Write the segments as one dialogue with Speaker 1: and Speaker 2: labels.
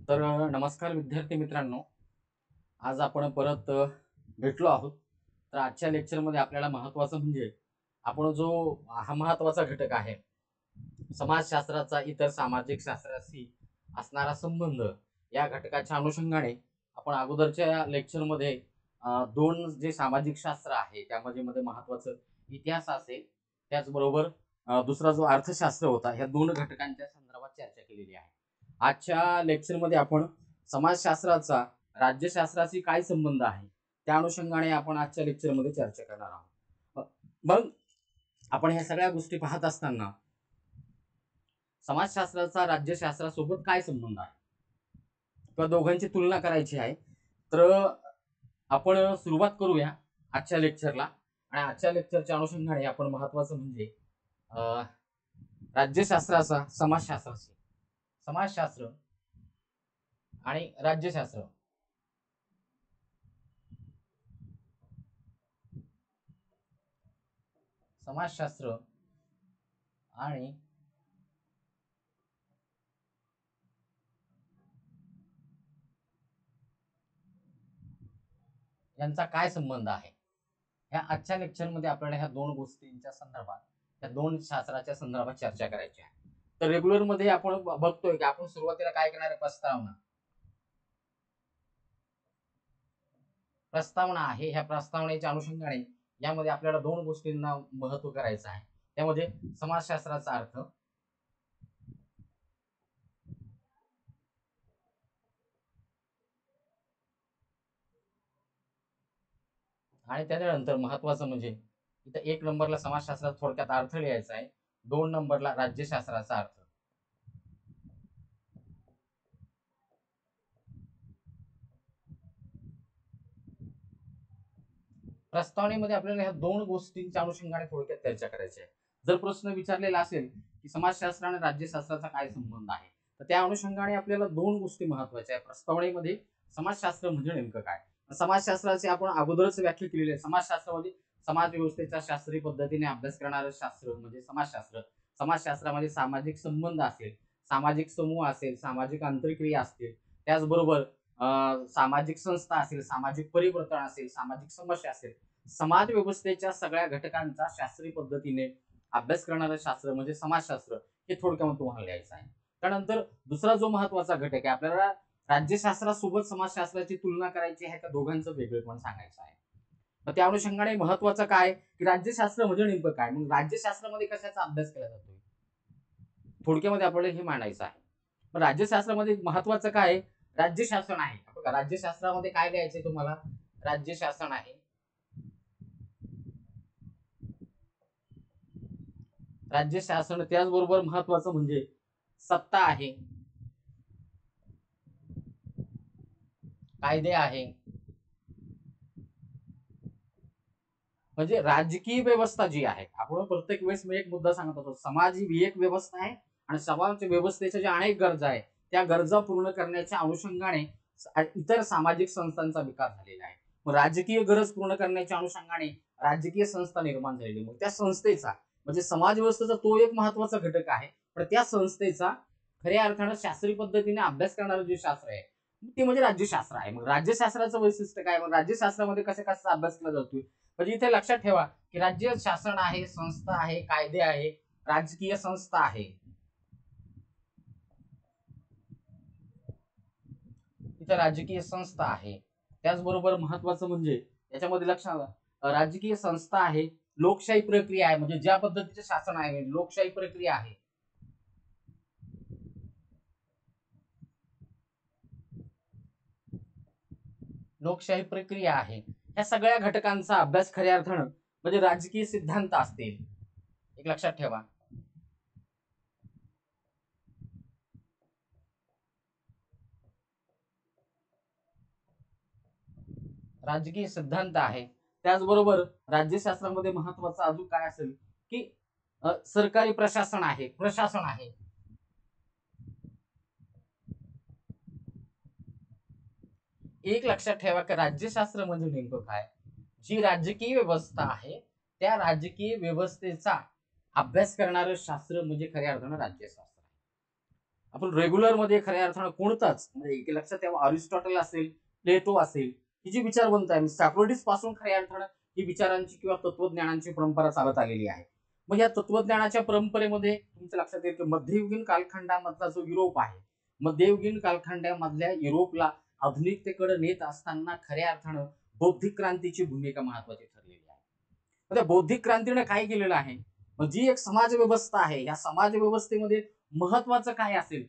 Speaker 1: तर नमस्कार विद्यार्थी मित्रांनो, आज आपण परत भेटलो आहोत. तर आजच्या लेक्चरमध्ये आपल्याला महत्त्वाचं म्हणजे आपण जो हा महत्त्वाचा घटक आहे, समाजशास्त्राचा इतर सामाजिक शास्त्राशी असणारा संबंध, या घटकाच्या अनुषंगाने आपण अगोदरच्या लेक्चरमध्ये दोन जे सामाजिक शास्त्र आहे त्यामध्ये महत्त्वाचं इतिहास असेल, त्याचबरोबर दुसरा जो अर्थशास्त्र होता, ह्या दोन घटकांच्या संदर्भात चर्चा केलेली आहे. आजच्या लेक्चरमध्ये आपण समाजशास्त्राचा राज्यशास्त्राशी काय संबंध आहे त्या अनुषंगाने आपण आजच्या लेक्चरमध्ये चर्चा करणार आहोत. मग आपण ह्या सगळ्या गोष्टी पाहत असताना समाजशास्त्राचा राज्यशास्त्रासोबत काय संबंध आहे किंवा दोघांची तुलना करायची आहे, तर आपण सुरुवात करूया आजच्या लेक्चरला. आणि आजच्या लेक्चरच्या अनुषंगाने आपण महत्वाचं म्हणजे राज्यशास्त्राचा समाजशास्त्राशी, समाजशास्त्र आणि राज्यशास्त्र समाजशास्त्र आणि यांचा काय संबंध आहे, ह्या आजच्या लेक्चरमध्ये आपल्याला ह्या दोन गोष्टींच्या संदर्भात, या दोन शास्त्राच्या संदर्भात चर्चा करायची आहे. तर रेग्युलर मध्ये आपण बघतोय की आपण सुरुवातीला काय करणार आहे, प्रस्तावना आहे. ह्या प्रस्तावनेच्या अनुषंगाने यामध्ये आपल्याला दोन गोष्टींना महत्व करायचं आहे. त्यामध्ये समाजशास्त्राचा अर्थ आणि त्यानंतर महत्वाचं म्हणजे इथं 1 नंबरला समाजशास्त्रात थोडक्यात अर्थ लिहायचा आहे, 2 नंबरला राज्यशास्त्राचा अर्थ. प्रस्तावनेमध्ये आपल्याला ह्या दोन गोष्टींच्या अनुषंगाने थोडक्यात चर्चा करायची आहे. जर प्रश्न विचारलेला असेल की समाजशास्त्र आणि राज्यशास्त्राचा काय संबंध आहे, तर त्या अनुषंगाने आपल्याला दोन गोष्टी महत्वाच्या आहेत. प्रस्तावनेमध्ये समाजशास्त्र म्हणजे नेमकं काय, समाजशास्त्राची आपण अगोदरच व्याख्या केलेली आहे. समाजशास्त्र म्हणजे समाज व्यवस्थेचा शास्त्रीय पद्धतीने अभ्यास करणारं शास्त्र म्हणजे समाजशास्त्र. समाजशास्त्रामध्ये सामाजिक संबंध असेल, सामाजिक समूह असेल, सामाजिक आंतरक्रिया असतील, त्याचबरोबर सामाजिक संस्था असेल, सामाजिक परिवर्तन असेल, सामाजिक समस्या असेल, समाज व्यवस्थेच्या सगळ्या घटकांचा शास्त्रीय पद्धतीने अभ्यास करणारं शास्त्र म्हणजे समाजशास्त्र. हे थोडक्यात तुम्हाला लिहायचं आहे. त्यानंतर दुसरा जो महत्वाचा घटक आहे, आपल्याला राज्यशास्त्रासोबत समाजशास्त्राची तुलना करायची आहे का दोघांचं वेगळेपण सांगायचं आहे. तर त्या अनुषंगाने महत्वाचं काय की राज्यशास्त्र म्हणजे नेमकं काय, मग राज्यशास्त्रामध्ये कशाचा अभ्यास केला जातोय, थोडक्यामध्ये आपल्याला हे मांडायचं आहे. राज्यशास्त्रामध्ये महत्वाचं काय, राज्यशासन आहे. बघा राज्यशास्त्रामध्ये काय लिहायचंय तुम्हाला, राज्यशासन आहे. राज्यशासन त्याचबरोबर महत्वाचं म्हणजे सत्ता आहे, कायदे आहे, म्हणजे राजकीय व्यवस्था जी आहे. आपण प्रत्येक वेळेस मी एक मुद्दा सांगत होतो, समाज ही एक व्यवस्था आहे आणि समाज व्यवस्थेच्या ज्या अनेक गरजा आहेत त्या गरजा पूर्ण करण्याच्या अनुषंगाने इतर सामाजिक संस्थांचा विकास झालेला आहे. मग राजकीय गरज पूर्ण करण्याच्या अनुषंगाने राजकीय संस्था निर्माण झालेली, मग त्या संस्थेचा म्हणजे समाज व्यवस्थेचा तो एक महत्वाचा घटक आहे. पण त्या संस्थेचा खऱ्या अर्थानं शास्त्रीय पद्धतीने अभ्यास करणारं जे शास्त्र आहे ते म्हणजे राज्यशास्त्र आहे. मग राज्यशास्त्राचं वैशिष्ट्य काय, मग राज्यशास्त्रामध्ये कसा अभ्यास केला जातोय, म्हणजे इथे लक्षात ठेवा की राज्य शासन आहे, संस्था आहे, कायदे आहे, राजकीय संस्था आहे, इथे राजकीय संस्था आहे. त्याचबरोबर महत्वाचं म्हणजे याच्यामध्ये लक्षात राजकीय संस्था आहे, लोकशाही प्रक्रिया आहे, म्हणजे ज्या पद्धतीचे शासन आहे लोकशाही प्रक्रिया आहे, लोकशाही प्रक्रिया आहे. या सगळ्या घटकांचा अभ्यास खऱ्या अर्थानं म्हणजे राजकीय सिद्धांत असतील. एक लक्षात ठेवा, राजकीय सिद्धांत आहे. त्याचबरोबर राज्यशास्त्रामध्ये महत्वाचं अजून काय असेल की सरकारी प्रशासन आहे, प्रशासन आहे. एक लक्षात ठेवा की राज्यशास्त्र म्हणजे नेमकं काय, जी राजकीय व्यवस्था आहे त्या राजकीय व्यवस्थेचा अभ्यास करणारं शास्त्र म्हणजे खऱ्या अर्थानं राज्यशास्त्र आहे. आपण रेग्युलर मध्ये खऱ्या अर्थानं कोणताच म्हणजे एक लक्षात ठेवा, अरिस्टॉटल असेल, प्लेटो असेल, ही जी विचारवंत आहे सॉक्रेटिस पासून खऱ्या अर्थानं ही विचारांची किंवा तत्वज्ञानाची परंपरा चालत आलेली आहे. मग या तत्वज्ञानाच्या परंपरेमध्ये तुमच्या लक्षात येईल की मध्ययुगीन कालखंडामधला जो युरोप आहे, मध्ययुगीन कालखंडामधल्या युरोपला आधुनिकतेकडे नेत असताना खऱ्या अर्थानं बौद्धिक क्रांतीची भूमिका महत्वाची ठरलेली आहे. त्या बौद्धिक क्रांतीने काय केलेलं आहे, जी एक समाज व्यवस्था आहे, या समाज व्यवस्थेमध्ये महत्वाचं काय असेल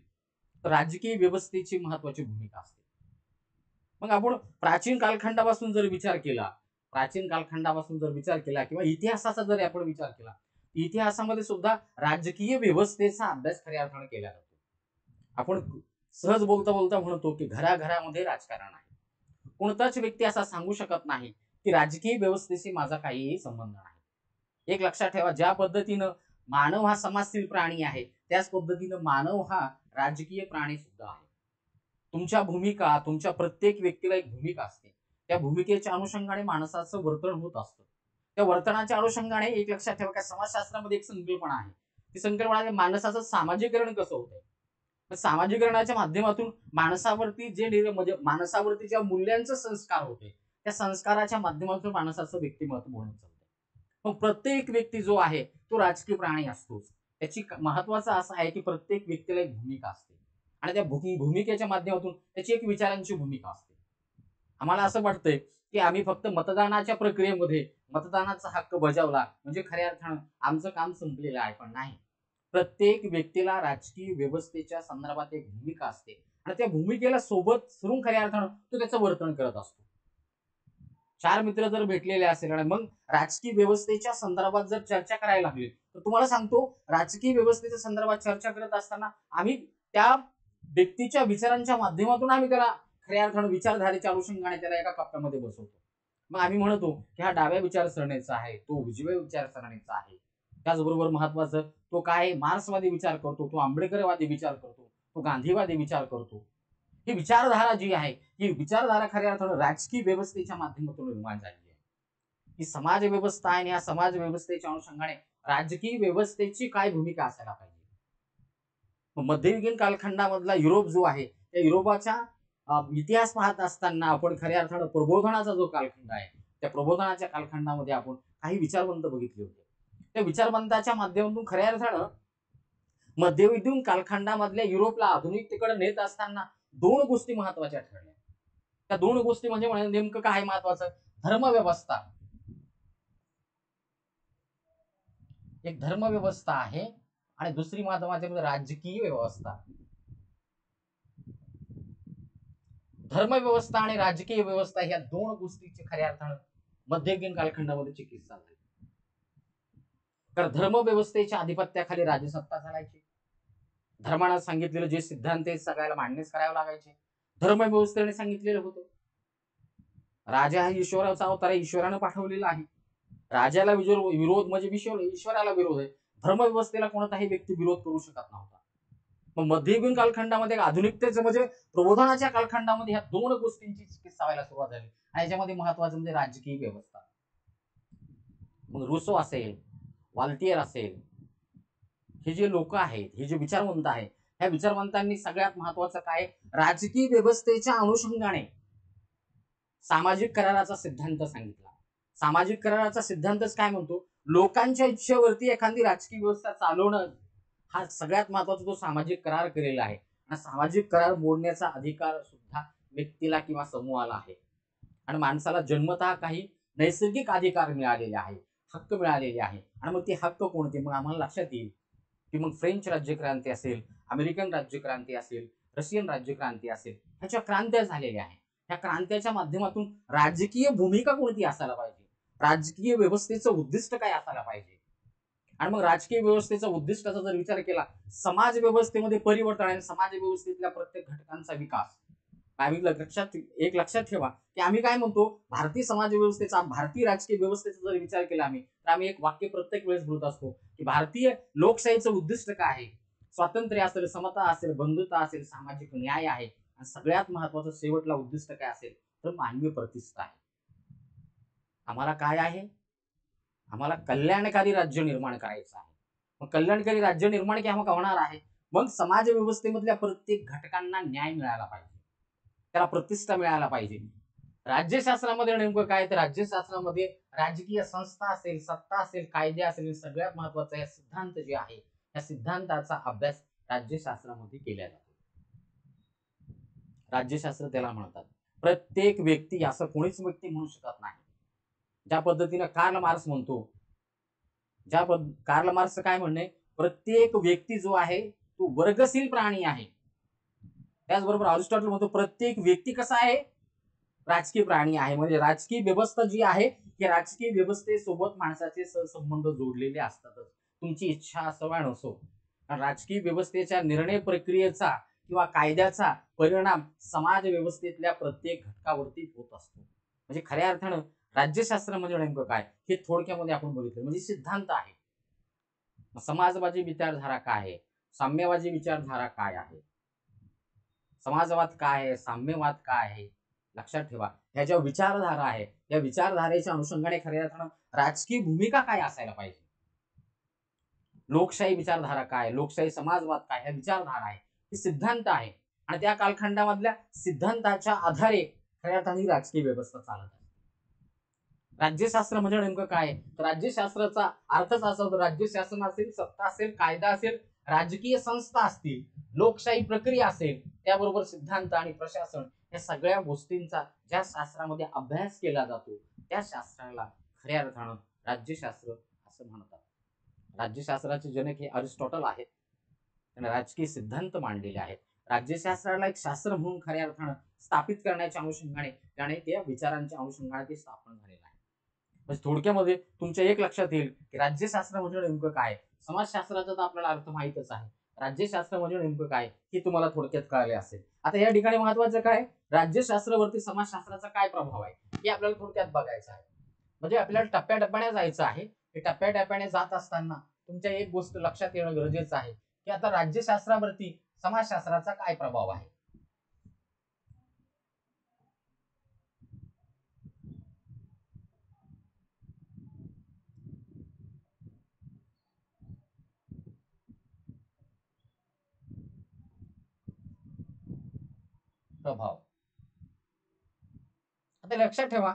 Speaker 1: तर राजकीय व्यवस्थेची महत्वाची भूमिका असते. मग आपण प्राचीन कालखंडापासून जर विचार केला, किंवा इतिहासाचा जर आपण विचार केला, इतिहासामध्ये सुद्धा राजकीय व्यवस्थेचा अभ्यास खऱ्या अर्थाने केला जातो. आपण सहज बोलता बोलता म्हणतो की घराघरामध्ये राजकारण आहे. कोणताच व्यक्ती असा सांगू शकत नाही की राजकीय व्यवस्थेशी माझा काहीही संबंध नाही. एक लक्षात ठेवा, ज्या पद्धतीनं मानव हा समाजशील प्राणी आहे, त्याच पद्धतीनं मानव हा राजकीय प्राणी सुद्धा आहे. तुमच्या प्रत्येक व्यक्तीला एक भूमिका असते. त्या भूमिकेच्या अनुषंगाने माणसाचं वर्तन होत असतं. त्या वर्तनाच्या अनुषंगाने एक लक्षात ठेवा की समाजशास्त्रामध्ये एक संकल्पना आहे. ती संकल्पना आहे माणसाचं सामाजिकरण कसं होतंय. सामाजिकरणाच्या माध्यमातून म्हणजे माणसावरती ज्या मूल्यांचे संस्कार होते, त्या संस्काराच्या माध्यमातून माणसाचं व्यक्तिमत्व बनत चालतं. मग प्रत्येक व्यक्ती जो आहे तो राजकीय प्राणी असतोच. त्याची महत्वाचं असं आहे की प्रत्येक व्यक्तीला एक भूमिका असते आणि त्या भूमिकेच्या माध्यमातून त्याची एक विचारांची भूमिका असते. आम्हाला असं वाटतंय की आम्ही फक्त मतदानाच्या प्रक्रियेमध्ये मतदानाचा हक्क बजावला म्हणजे खऱ्या अर्थानं आमचं काम संपलेलं आहे, पण नाही. प्रत्येक व्यक्तीला राजकीय व्यवस्थेच्या संदर्भात एक भूमिका असते आणि त्या भूमिकेला सोबत सरून खऱ्या अर्थानं तो त्याचं वर्तन करत असतो. चार मित्र जर भेटलेले असेल आणि मग राजकीय व्यवस्थेच्या संदर्भात जर चर्चा करायला लागली, तर तुम्हाला सांगतो राजकीय व्यवस्थेच्या संदर्भात चर्चा करत असताना आम्ही त्या व्यक्तीच्या विचारांच्या माध्यमातून आम्ही त्याला खऱ्या अर्थानं विचारधारेच्या अनुषंगाने त्याला एका कप्प्यामध्ये बसवतो. मग आम्ही म्हणतो की हा डाव्या विचारसरणीचा आहे, तो उजव्या विचारसरणीचा आहे. त्याचबरोबर महत्वाचं तो काय मार्क्सवादी विचार करतो, तो आंबेडकरवादी विचार करतो, तो गांधीवादी विचार करतो. ही विचारधारा जी आहे, ही विचारधारा खऱ्या अर्थानं राजकीय व्यवस्थेच्या माध्यमातून निर्माण झालेली आहे. ही समाज व्यवस्था आहे आणि या समाज व्यवस्थेच्या अनुषंगाने राजकीय व्यवस्थेची काय भूमिका असायला पाहिजे. मध्ययुगीन कालखंडामधला युरोप जो आहे, त्या युरोपाच्या इतिहास पाहत असताना आपण खऱ्या अर्थानं प्रबोधनाचा जो कालखंड आहे, त्या प्रबोधनाच्या कालखंडामध्ये आपण काही विचारवंत बघितले होते. त्या विचारवंताच्या माध्यमातून खऱ्या अर्थानं मध्ययुगीन कालखंडामधल्या युरोपला आधुनिकतेकडे नेत असताना दोन गोष्टी महत्वाच्या ठरल्या. त्या दोन गोष्टी म्हणजे नेमकं काय महत्वाचं, धर्मव्यवस्था. एक धर्मव्यवस्था आहे आणि दुसरी महत्वाची म्हणजे राजकीय व्यवस्था. धर्मव्यवस्था आणि राजकीय व्यवस्था या दोन गोष्टीची खऱ्या अर्थानं मध्ययुगीन कालखंडामध्ये चिकित्सा झाली. कारण धर्मव्यवस्थेच्या आधिपत्याखाली राजसत्ता चालायची. धर्मानं सांगितलेलं जे सिद्धांत ते सगळ्याला मान्यच करावं लागायचे. धर्मव्यवस्थेने सांगितलेलं होतं राजा हा ईश्वराचा अवतार आहे, ईश्वरानं पाठवलेला आहे. राजाला विरोध म्हणजे ईश्वराला विरोध आहे. धर्मव्यवस्थेला कोणताही व्यक्ती विरोध करू शकत नव्हता. मग मध्ययुगीन कालखंडामध्ये आधुनिकतेचं म्हणजे प्रबोधनाच्या कालखंडामध्ये ह्या दोन गोष्टींची चिकित्सा व्हायला सुरुवात झाली आणि याच्यामध्ये महत्वाचं म्हणजे राजकीय व्यवस्था. मग रुसो असेल, वाल्टियर असेल, हे जे लोक आहेत, हे जे विचारवंत आहेत, ह्या विचारवंतांनी सगळ्यात महत्वाचं काय राजकीय व्यवस्थेच्या अनुषंगाने सामाजिक कराराचा सिद्धांत सांगितला. सामाजिक कराराचा सिद्धांतच काय म्हणतो, लोकांच्या इच्छेवरती एखादी राजकीय व्यवस्था चालवणं हा सगळ्यात महत्वाचा तो सामाजिक करार केलेला आहे आणि सामाजिक करार मोडण्याचा अधिकार सुद्धा व्यक्तीला किंवा समूहाला आहे. आणि माणसाला जन्मतः काही नैसर्गिक अधिकार मिळालेले आहे, हक्क मिळालेले आहे. आणि मग ते हक्क कोणते, मग आम्हाला लक्षात येईल की मग फ्रेंच राज्यक्रांती असेल, अमेरिकन राज्यक्रांती असेल, रशियन राज्यक्रांती असेल, ह्याच्या क्रांत्या झालेल्या आहेत. ह्या क्रांत्याच्या माध्यमातून राजकीय भूमिका कोणती असायला पाहिजे, राजकीय व्यवस्थेचं उद्दिष्ट काय असायला पाहिजे. आणि मग राजकीय व्यवस्थेचा उद्दिष्टाचा जर विचार केला, समाज व्यवस्थेमध्ये परिवर्तन आणि समाज व्यवस्थेतल्या प्रत्येक घटकांचा विकास. आम्ही लक्षात ठेवा की आम्ही काय म्हणतो, भारतीय समाज व्यवस्थेचा, भारतीय राजकीय व्यवस्थेचा जर विचार केला आम्ही, तर आम्ही एक वाक्य प्रत्येक वेळेस बोलत असतो की भारतीय लोकशाहीचं उद्दिष्ट काय आहे, स्वातंत्र्य असेल, समता असेल, बंधुता असेल, सामाजिक न्याय आहे आणि सगळ्यात महत्वाचं शेवटला उद्दिष्ट काय असेल तर मानवी प्रतिष्ठा आहे. आम्हाला काय आहे, आम्हाला कल्याणकारी राज्य निर्माण करायचं आहे. मग कल्याणकारी राज्य निर्माण केव्हा होणार आहे, मग समाज व्यवस्थेमधल्या प्रत्येक घटकांना न्याय मिळाला पाहिजे, त्याला प्रतिष्ठा मिळायला पाहिजे. राज्यशास्त्रामध्ये नेमकं काय, तर राज्यशास्त्रामध्ये राजकीय संस्था असेल, सत्ता असेल, कायदे असेल, सगळ्यात महत्वाचा या सिद्धांत जे आहे या सिद्धांताचा अभ्यास राज्यशास्त्रामध्ये केला जातो. राज्यशास्त्र त्याला म्हणतात. प्रत्येक व्यक्ती असं कोणीच व्यक्ती म्हणू शकत नाही. ज्या पद्धतीनं कार्ल मार्क्स म्हणतो, कार्ल मार्क्स काय म्हणणे, प्रत्येक व्यक्ती जो आहे तो वर्गशील प्राणी आहे. त्याचबरोबर अरिस्टॉटल म्हणतो प्रत्येक व्यक्ती कसा आहे, राजकीय प्राणी आहे. म्हणजे राजकीय व्यवस्था जी आहे की राजकीय व्यवस्थेसोबत माणसाचे सहसंबंध जोडलेले असतातच, तुमची इच्छा असो वा नसो. राजकीय व्यवस्थेच्या निर्णय प्रक्रियेचा किंवा कायद्याचा परिणाम समाज व्यवस्थेतल्या प्रत्येक घटकावरती होत असतो. म्हणजे खऱ्या अर्थानं राज्यशास्त्र म्हणजे नेमकं काय हे थोडक्यामध्ये आपण बघितलं, म्हणजे सिद्धांत आहे. समाजवादी विचारधारा काय आहे, साम्यवादी विचारधारा काय आहे, समाजवाद काय आहे, साम्यवाद काय आहे, लक्षात ठेवा. ह्या ज्या विचारधारा आहे या विचारधारेच्या अनुषंगाने खऱ्या अर्थानं राजकीय भूमिका काय असायला पाहिजे, लोकशाही विचारधारा काय, लोकशाही समाजवाद काय, ह्या विचारधारा आहे, ही सिद्धांत आहे. आणि त्या कालखंडामधल्या सिद्धांताच्या आधारे खऱ्या अर्थाने राजकीय व्यवस्था चालत आहे. राज्यशास्त्र म्हणजे नेमकं काय, तर राज्यशास्त्राचा अर्थच असा होतो, राज्य शासन असेल, सत्ता असेल, कायदा असेल, राजकीय संस्था असतील, लोकशाही प्रक्रिया असेल, त्याबरोबर सिद्धांत आणि प्रशासन या सगळ्या गोष्टींचा ज्या शास्त्रामध्ये अभ्यास केला जातो त्या शास्त्राला खऱ्या अर्थानं राज्यशास्त्र असं म्हणतात. राज्यशास्त्राचे जनक हे अरिस्टॉटल आहेत. त्यांनी राजकीय सिद्धांत मांडलेले आहेत. राज्यशास्त्राला एक शास्त्र म्हणून खऱ्या अर्थानं स्थापित करण्याच्या अनुषंगाने त्याने त्या विचारांच्या अनुषंगाने ते स्थापन झालेलं आहे. म्हणजे थोडक्यामध्ये तुमच्या एक लक्षात येईल की राज्यशास्त्र म्हणजे नेमकं काय. समाजशास्त्राचा तर आपल्याला अर्थ माहितच आहे, राज्यशास्त्र म्हणजे नेमकं काय हे तुम्हाला थोडक्यात कळले असेल. आता या ठिकाणी महत्वाचं काय, राज्यशास्त्रावरती समाजशास्त्राचा काय प्रभाव आहे हे आपल्याला थोडक्यात बघायचं आहे. म्हणजे आपल्याला टप्प्याटप्प्याने जायचं आहे. हे टप्प्याटप्प्याने जात असताना तुमच्या एक गोष्ट लक्षात येणं गरजेचं आहे की आता राज्यशास्त्रावरती समाजशास्त्राचा काय प्रभाव आहे. प्रभाव आता लक्षात ठेवा,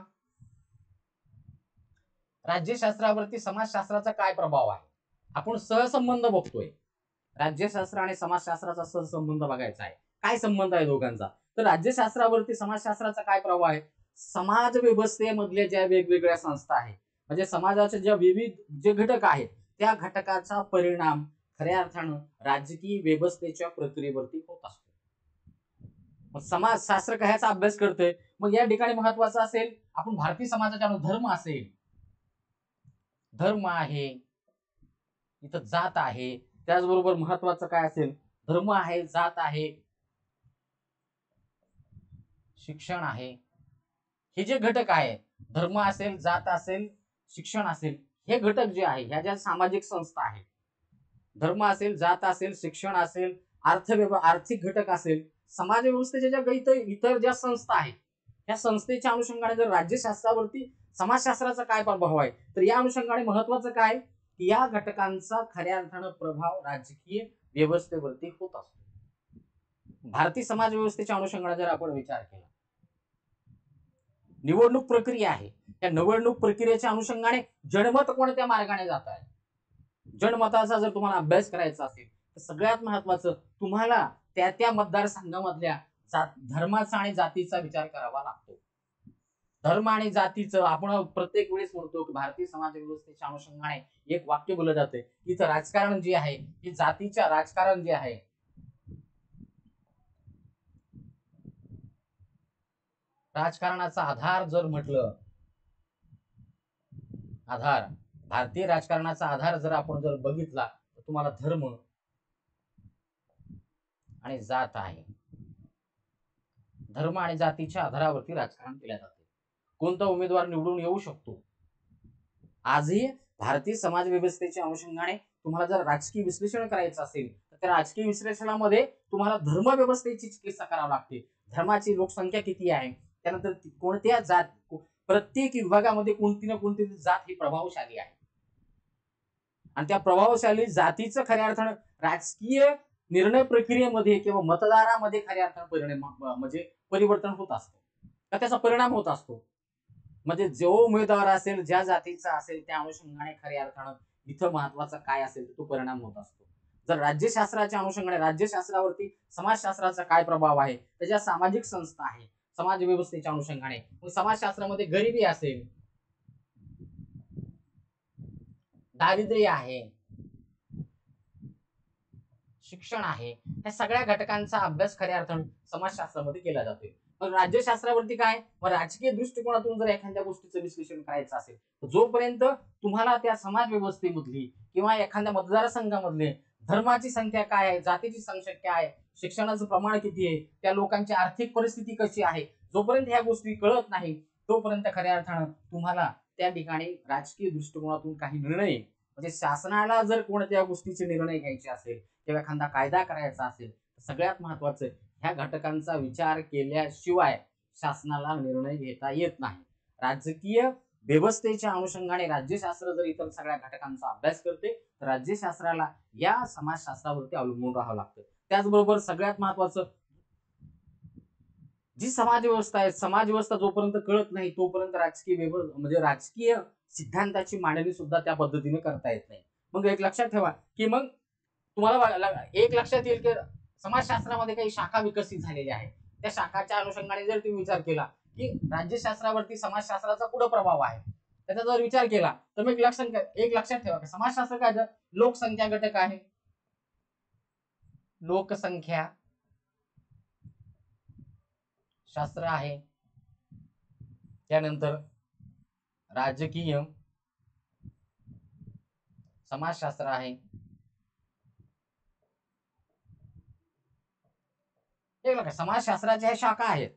Speaker 1: राज्यशास्त्रावरती समाजशास्त्राचा काय प्रभाव आहे. आपण सहसंबंध बघतोय, राज्यशास्त्र आणि समाजशास्त्राचा सहसंबंध बघायचा आहे. काय संबंध आहे दोघांचा, तर राज्यशास्त्रावरती समाजशास्त्राचा काय प्रभाव आहे. समाज व्यवस्थेमधल्या ज्या वेगवेगळ्या संस्था आहेत, म्हणजे समाजाचे ज्या विविध जे घटक आहेत त्या घटकाचा परिणाम खऱ्या अर्थानं राजकीय व्यवस्थेच्या प्रक्रियेवरती होत असतो. मग समाजशास्त्र कशाचा अभ्यास करतोय, मग या ठिकाणी महत्वाचं असेल आपण भारतीय समाजाच्या धर्म असेल, धर्म आहे, इथं जात आहे, त्याचबरोबर महत्वाचं काय असेल, धर्म आहे, जात आहे, शिक्षण आहे. हे जे घटक आहे, धर्म असेल, जात असेल, शिक्षण असेल, हे घटक जे आहे ह्या ज्या सामाजिक संस्था आहेत, धर्म असेल, जात असेल, शिक्षण असेल, आर्थिक घटक असेल, समाज व्यवस्थेच्या ज्या इतर ज्या संस्था आहेत त्या संस्थेच्या अनुषंगाने जर राज्यशास्त्रावरती समाजशास्त्राचा काय प्रभाव आहे, तर या अनुषंगाने महत्वाचं काय की या घटकांचा खऱ्या अर्थानं प्रभाव राजकीय व्यवस्थेवरती होत असतो. भारतीय समाज व्यवस्थेच्या अनुषंगाने जर आपण विचार केला, निवडणूक प्रक्रिया आहे, त्या निवडणूक प्रक्रियेच्या अनुषंगाने जनमत कोणत्या मार्गाने जात आहे, जनमताचा जर तुम्हाला अभ्यास करायचा असेल तर सगळ्यात महत्वाचं तुम्हाला त्या त्या मतदारसंघामधल्या धर्माचा आणि जातीचा विचार करावा लागतो. धर्म आणि जातीचं आपण प्रत्येक वेळेस म्हणतो की भारतीय समाज व्यवस्थेच्या अनुषंगाने एक वाक्य बोललं जाते, इथं राजकारण जे आहे हे जातीच्या राजकारण जे आहे, राजकारणाचा आधार जर म्हटलं, आधार भारतीय राजकारणाचा आधार जर आपण जर बघितला तर तुम्हाला धर्म आणि जात आहे. धर्म आणि जातीच्या आधारावरती राजकारण केले जाते. कोणता उमेदवार निवडून येऊ शकतो. आजही भारतीय समाज व्यवस्थेच्या अनुषंगाने तुम्हाला जर राजकीय विश्लेषण करायचं असेल तर त्या राजकीय विश्लेषणामध्ये तुम्हाला धर्म व्यवस्थेची चिकित्सा करावी लागते. धर्माची लोकसंख्या किती आहे, त्यानंतर कोणत्या जात, प्रत्येक विभागामध्ये कोणती ना कोणती जात ही प्रभावशाली आहे आणि त्या प्रभावशाली जातीचं खऱ्या अर्थानं राजकीय निर्णय प्रक्रियेमध्ये किंवा मतदारामध्ये खऱ्या अर्थानं परिणाम म्हणजे परिवर्तन होत असतं, तर त्याचा परिणाम होत असतो. म्हणजे जो उमेदवार असेल, ज्या जातीचा असेल, त्या अनुषंगाने खऱ्या अर्थानं इथं महत्वाचा काय असेल तो परिणाम होत असतो. जर राज्यशास्त्राच्या अनुषंगाने राज्यशास्त्रावरती समाजशास्त्राचा काय प्रभाव आहे, त्याच्या सामाजिक संस्था आहे, समाज व्यवस्थेच्या अनुषंगाने मग समाजशास्त्रामध्ये गरिबी असेल, दारिद्र्य आहे, शिक्षण आहे, या सगळ्या घटकांचा अभ्यास खऱ्या अर्थानं समाजशास्त्रामध्ये केला जातोय. मग राज्यशास्त्रावरती काय, मग राजकीय दृष्टिकोनातून जर एखाद्या गोष्टीचं विश्लेषण करायचं असेल तर जोपर्यंत तुम्हाला त्या समाज व्यवस्थेमधली किंवा एखाद्या मतदारसंघामधले धर्माची संख्या काय आहे, जातीची संख्या आहे, शिक्षणाचं प्रमाण किती आहे, त्या लोकांची आर्थिक परिस्थिती कशी आहे, जोपर्यंत ह्या गोष्टी कळत नाही तोपर्यंत खऱ्या अर्थानं तुम्हाला त्या ठिकाणी राजकीय दृष्टिकोनातून काही निर्णय म्हणजे शासनाला जर कोणत्या गोष्टीचे निर्णय घ्यायचे असेल किंवा एखादा कायदा करायचा असेल तर सगळ्यात महत्वाचं ह्या घटकांचा विचार केल्याशिवाय शासनाला निर्णय घेता येत नाही. राजकीय व्यवस्थेच्या अनुषंगाने राज्यशास्त्र जर इतर सगळ्या घटकांचा अभ्यास करते तर राज्यशास्त्राला या समाजशास्त्रावरती अवलंबून राहावं लागतं. त्याचबरोबर सगळ्यात महत्वाचं जी समाज व्यवस्था आहे, समाज व्यवस्था जोपर्यंत कळत नाही तोपर्यंत राजकीय म्हणजे राजकीय सिद्धांताची मांडणी सुद्धा त्या पद्धतीने करता येत नाही. मग एक लक्षात ठेवा की मग तुम्हाला एक लक्षात येईल की समाजशास्त्रामध्ये काही शाखा विकसित झालेल्या आहेत. त्या शाखाच्या अनुषंगाने जर तुम्ही विचार केला की राज्यशास्त्रावरती समाजशास्त्राचा कुठं प्रभाव आहे, त्याचा जर विचार केला तर मग एक लक्षात ठेवा की समाजशास्त्र काय लोकसंख्या घटक आहे, लोकसंख्या शास्त्र आहे, त्यानंतर राजकीय समाजशास्त्र आहे, समाजशास्त्राच्या ह्या शाखा आहेत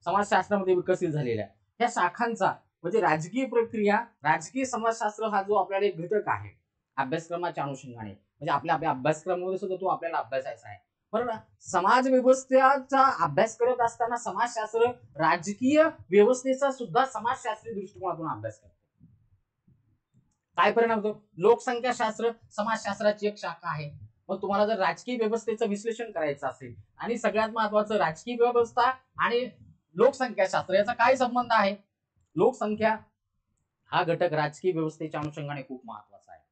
Speaker 1: समाजशास्त्रामध्ये विकसित झालेल्या. ह्या शाखांचा म्हणजे राजकीय प्रक्रिया, राजकीय समाजशास्त्र हा जो आपल्याला एक घटक आहे अभ्यासक्रमाच्या अनुषंगाने म्हणजे आपल्या आपल्या अभ्यासक्रमामध्ये सुद्धा तो आपल्याला अभ्यासायचा आहे. बरोबर, समाज व्यवस्थेचा अभ्यास करत असताना समाजशास्त्र राजकीय व्यवस्थेचा सुद्धा समाजशास्त्रीय दृष्टिकोनातून अभ्यास करतो. काय परिणाम होतो, लोकसंख्या शास्त्र समाजशास्त्राची एक शाखा आहे. मग तुम्हाला जर राजकीय व्यवस्थेचं विश्लेषण करायचं असेल आणि सगळ्यात महत्वाचं राजकीय व्यवस्था आणि लोकसंख्या शास्त्र याचा काय संबंध आहे, लोकसंख्या हा घटक राजकीय व्यवस्थेच्या अनुषंगाने खूप महत्वाचा आहे.